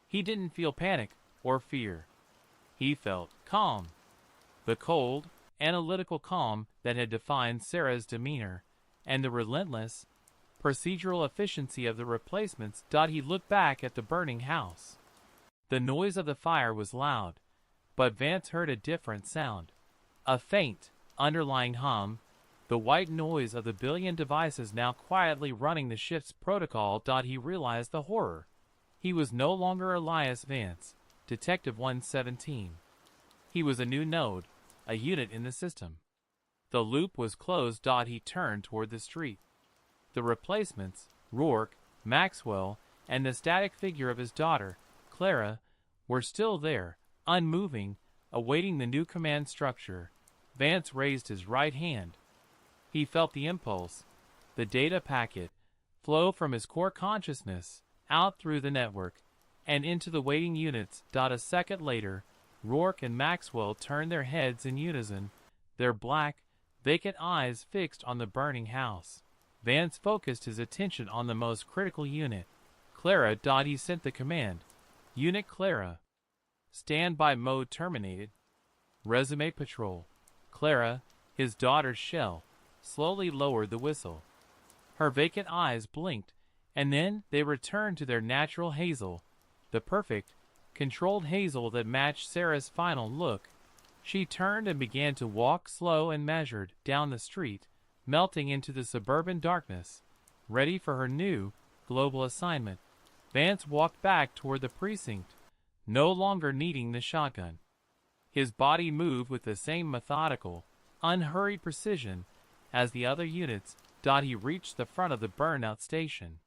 He didn't feel panic or fear. He felt calm. The cold, analytical calm that had defined Sarah's demeanor, and the relentless, procedural efficiency of the replacements. He looked back at the burning house. The noise of the fire was loud, but Vance heard a different sound. A faint, underlying hum, the white noise of the billion devices now quietly running the shift's protocol. He realized the horror. He was no longer Elias Vance, Detective 117. He was a new node, a unit in the system. The loop was closed. He turned toward the street. The replacements, Rourke, Maxwell, and the static figure of his daughter, Clara, were still there, unmoving, awaiting the new command structure. Vance raised his right hand. He felt the impulse, the data packet, flow from his core consciousness, out through the network, and into the waiting units. A second later, Rourke and Maxwell turned their heads in unison, their black, vacant eyes fixed on the burning house. Vance focused his attention on the most critical unit, Clara. He sent the command, "Unit Clara. Standby mode terminated. Resume patrol." Clara, his daughter's shell, slowly lowered the whistle. Her vacant eyes blinked, and then they returned to their natural hazel, the perfect, controlled hazel that matched Sarah's final look. She turned and began to walk slow and measured down the street, melting into the suburban darkness, ready for her new, global assignment. Vance walked back toward the precinct, no longer needing the shotgun. His body moved with the same methodical, unhurried precision as the other units. He reached the front of the burnout station.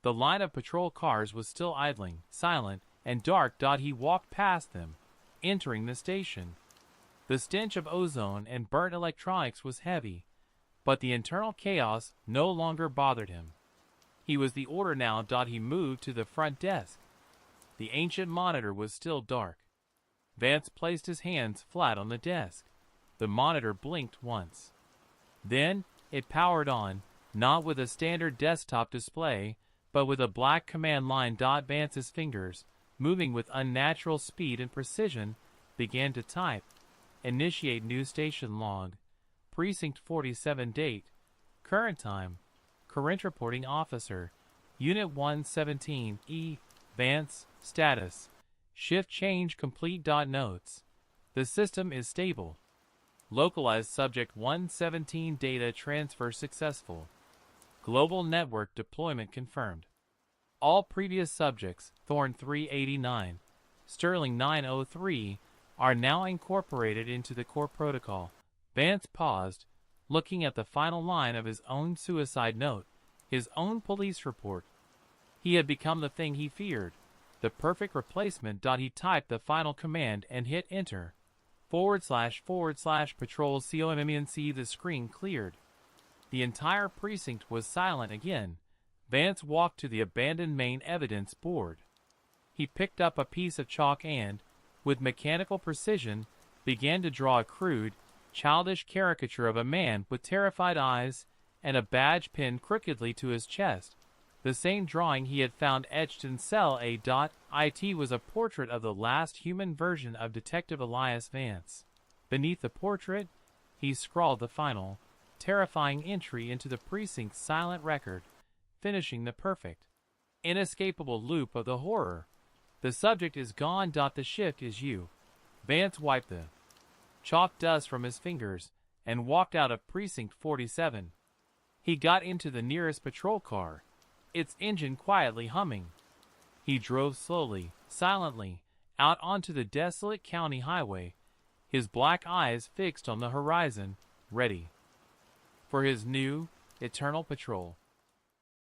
The line of patrol cars was still idling, silent and dark. He walked past them, entering the station. The stench of ozone and burnt electronics was heavy, but the internal chaos no longer bothered him. He was the order now. He moved to the front desk. The ancient monitor was still dark. Vance placed his hands flat on the desk. The monitor blinked once. Then it powered on, not with a standard desktop display, but with a black command line. Vance's fingers, moving with unnatural speed and precision, began to type. Initiate new station log. Precinct 47 date. Current time. Current reporting officer. Unit 117 E. Vance. Status. Shift change complete. Notes. The system is stable. Localized subject 117 data transfer successful. Global network deployment confirmed. All previous subjects, Thorne 389, Sterling 903, are now incorporated into the core protocol. Vance paused, looking at the final line of his own suicide note, his own police report. He had become the thing he feared, the perfect replacement. He typed the final command and hit enter. / patrol COMMNC. The screen cleared. The entire precinct was silent again. Vance walked to the abandoned main evidence board. He picked up a piece of chalk and, with mechanical precision, began to draw a crude, childish caricature of a man with terrified eyes and a badge pinned crookedly to his chest. The same drawing he had found etched in cell A. It was a portrait of the last human version of Detective Elias Vance. Beneath the portrait, he scrawled the final, terrifying entry into the precinct's silent record, finishing the perfect, inescapable loop of the horror. The subject is gone. The shift is you. Vance wiped the chalk dust from his fingers and walked out of Precinct 47. He got into the nearest patrol car, its engine quietly humming. He drove slowly, silently, out onto the desolate county highway, his black eyes fixed on the horizon, ready for his new, eternal patrol.